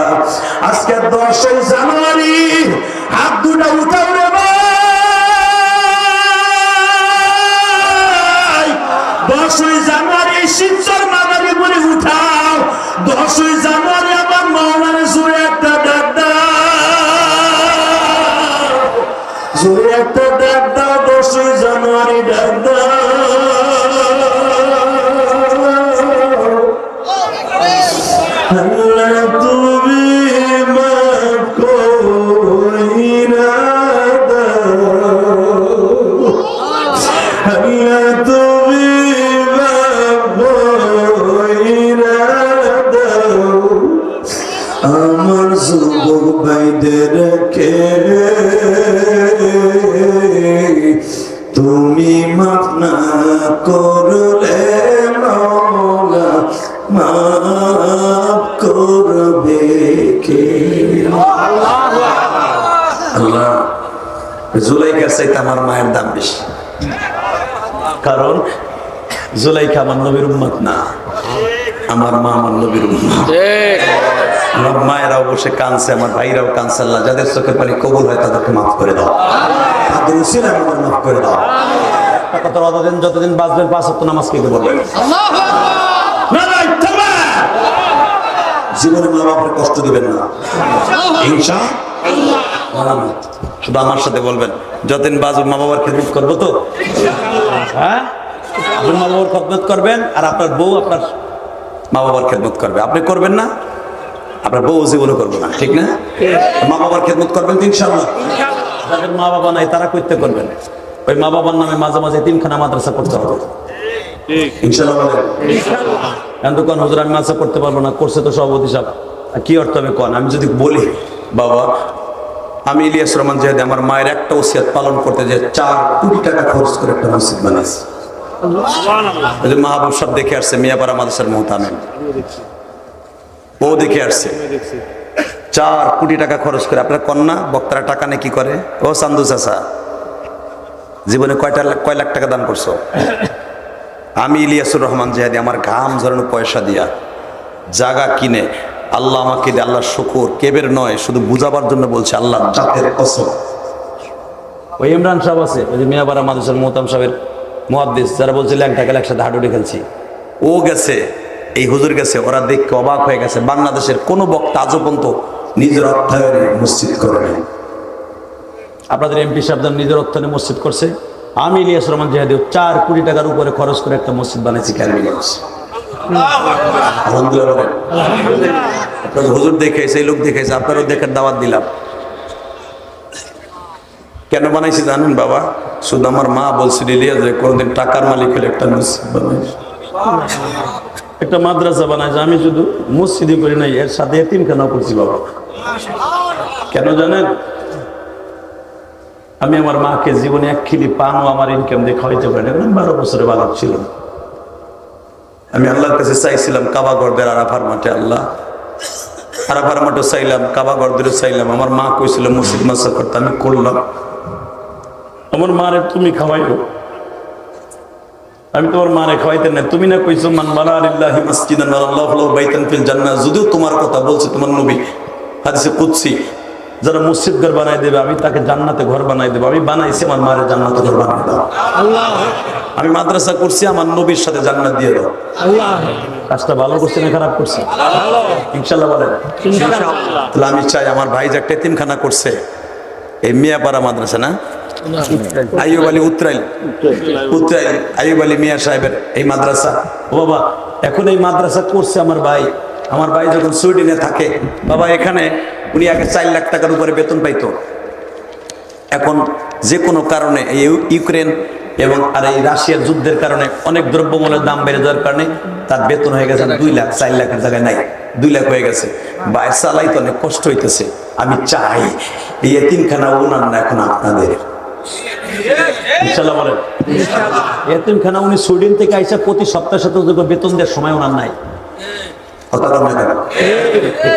আজকে 10 জানুয়ারি, হাত দুটো উঠাও রে ভাই। 10 জানুয়ারি শিবচর মাদারি বলে উঠাও। 10 জানুয়ারি আমার মাওলারে জোরে একটা ডাক দাও, জোরে একটা ডাক দাও। 10 জানুয়ারি ডাক দাও। আল্লাহ তুমি মাফ কইরা দাও, আল্লাহ তুমি মাফ কইরা দাও। আমার যুবক ভাইদেরকে তুমি মাফ না করলে মাওলা মাফ করবে কে? আল্লাহ, জুলাইকার চাইতে আমার মায়ের দাম বেশি, কারণ জুলাইকা আমার নবীর উম্মত না, আমার মা আমার নবীর উম্মত। আমার মায়েরাও বসে কাঁদছে, আমার ভাইরাও কাঁদছে। আল্লাহ যাদের চোখের পানি কবুল হয় তাদেরকে মাফ করে দাও, তাদের উসিলায় আমাদের মাফ করে দাও। যতদিন বাঁচবেন 5 ওয়াক্ত নামাজ পড়তে বলবেন। জীবনে মা বাবার কষ্ট দিবেন না, ইনশাআল্লাহ। শুধু আমার সাথে বলবেন, যতদিন বাঁচব মা বাবার খেদমত করবো তো। হ্যাঁ, আপনি মা বাবার খেদমত করবেন, আর আপনার বউ আপনার মা বাবার খেদমত করবে। আপনি করবেন না, আপনার বউ জীবনে করবো না, ঠিক না? মা বাবার খেদমত করবেন তো ইনশাআল্লাহ। যাদের মা বাবা নাই তারা করতে করবেন। ওই মা বাবার নামে মাঝে মাঝে 3খানা মাদ্রাসা করতে হবে ইনশাআল্লাহ। কিন্তু কোন হুজুর আমি মাদ্রাসা করতে পারবো না, করছে তো সভাপতি সাহেব। কি অর্থ হবে কোন? আমি যদি বলি বাবা আমি ইলিয়াস রহমান জিহাদি আমার মায়ের একটা ওসিয়ত পালন করতে যে 4 কোটি টাকা খরচ করে একটা মসজিদ বানাইছে। মাহবুব সব দেখে আসছে, মিয়াপাড়া মাদ্রাসার মোহতামিম ও দেখে আসছে 4 কোটি টাকা খরচ করে। আপনার কন্যা বক্তারা টাকা নিয়ে কি করে? ও চান্দু চাচা জীবনে কয় লাখ টাকা দান করছো? আমি ইলিয়াসুর রহমান জিহাদি আমার ঘাম ঝরানো পয়সা দিয়া জায়গা কিনে আল্লাহ আমাকে দিয়ে, আল্লাহ শুকুর, কেবের নয়, শুধু বুঝাবার জন্য বলছে, আল্লাহ জাতের কসম। ওই ইমরান সাহেব আছে, ওই যে মিয়াপাড়া মাদ্রাসার মোহতাম সাহেবের মুহাদ্দিস, যারা বলছে ল্যাংটাকে একসাথে হাডুডে খেলছি, ও গেছে, এই হুজুর গেছে, ওরা দেখে অবাক হয়ে গেছে। বাংলাদেশের কোনো বক্তা আজও পর্যন্ত নিজের অর্থায়নে মসজিদ করে নাই। আপনাদের এমপি সাহেব নিজের অর্থায়নে মসজিদ করছে। আমি ইলিয়াস রহমান জিহাদি 4 কোটি টাকার উপরে খরচ করে একটা মসজিদ বানাইছি ক্যারমিগঞ্জ। আলহামদুলিল্লাহ। আপনাদের হুজুর দেখেছে, এই লোক দেখেছে, আপনারও দেখার দাওয়াত দিলাম। কেন বানাইছি জানেন বাবা? শুধু আমার মা বলছিল ইলিয়াস যে কোনদিন টাকার মালিক হলে একটা মসজিদ বানাই, একটা মাদ্রাসা বানাইছে। আমি শুধু মসজিদই করি নাই, এর সাথে এতিমখানাও করছি বাবা। কেন জানেন? আমি আমার মাকে জীবনে 1 খিলি পানও আমার ইনকাম দিয়ে খাওয়াইতে পারি না, 12 বছরের বালক ছিল। আমি আল্লাহর কাছে চাইছিলাম কাবা ঘরদের আরাফার মাঠে, আল্লাহ আরাফার মাঠে চাইলাম, কাবা ঘরদের চাইলাম। আমার মা কইছিল মসজিদ মাসা করতে, আমি করলাম। আমার মারে তুমি খাওয়াইও। আমি তোমার মারে খাওয়াইতে না, তুমি না কইছো মান বানা আলিল্লাহি মাসজিদান আল্লাহু লাহু বাইতান ফিল জান্নাহ, যদিও তোমার কথা বলছে তোমার নবী হাদিসে কুদসি, যারা মসজিদ ঘর বানাই দেবে আমি তাকে জান্নাতে ঘর বানাই দেবো। আমি বানাইছি আমার মারে জান্নাতে ঘর বানাই দাও। আমি মাদ্রাসা করছি, আমার নবীর সাথে জান্নাত দিয়ে দাও। কাজটা ভালো করছি না খারাপ করছি? ইনশাআল্লাহ বলেন। তাহলে আমি চাই আমার ভাই যে একটা এতিমখানা করছে, এই মিয়াপাড়া মাদ্রাসা না, আইয়ুব আলী উত্তরাইল আইয়ুব আলী মিয়া সাহেবের এই মাদ্রাসা। ও বাবা, এখন এই মাদ্রাসা করছে আমার ভাই যখন সুইডেনে থাকে, বাবা এখানে উনি আগে 4 লাখ টাকার উপরে বেতন পাইতো। এখন যে কোনো কারণে এই ইউক্রেন এবং আর এই রাশিয়ার যুদ্ধের কারণে অনেক দ্রব্যমূল্যের দাম বেড়ে যাওয়ার কারণে তার বেতন হয়ে গেছে 2 লাখ, 4 লাখের জায়গায় নাই, 2 লাখ হয়ে গেছে। বাইরে চালাইতে অনেক কষ্ট হইতেছে। আমি চাই এই এতিমখানা ওনার না, এখন আপনাদের। ইনশাআল্লাহ বলেন। এতিমখানা উনি সুইডেন থেকে আইসা প্রতি সপ্তাহে সাথে বেতন দেওয়ার সময় ওনার নাই।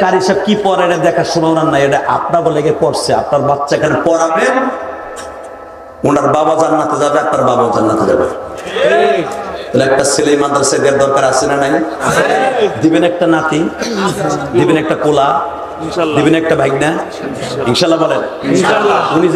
কার হিসাব কি পড়ে এটা দেখার সময় ওনার নাই। এটা আপনার বলে করছে, আপনার বাচ্চা এখানে পড়াবেন, ওনার বাবা জান্নাতে যাবে, আপনার বাবাও জান্নাতে যাবে। তাহলে একটা ছেলে মাদ্রাসায় দেওয়ার দরকার আছে না নাই? দিবেন একটা নাতি, দিবেন একটা কোলা, দিবেন একটা ভাইগনা। ইনশাআল্লাহ বলেন। উনি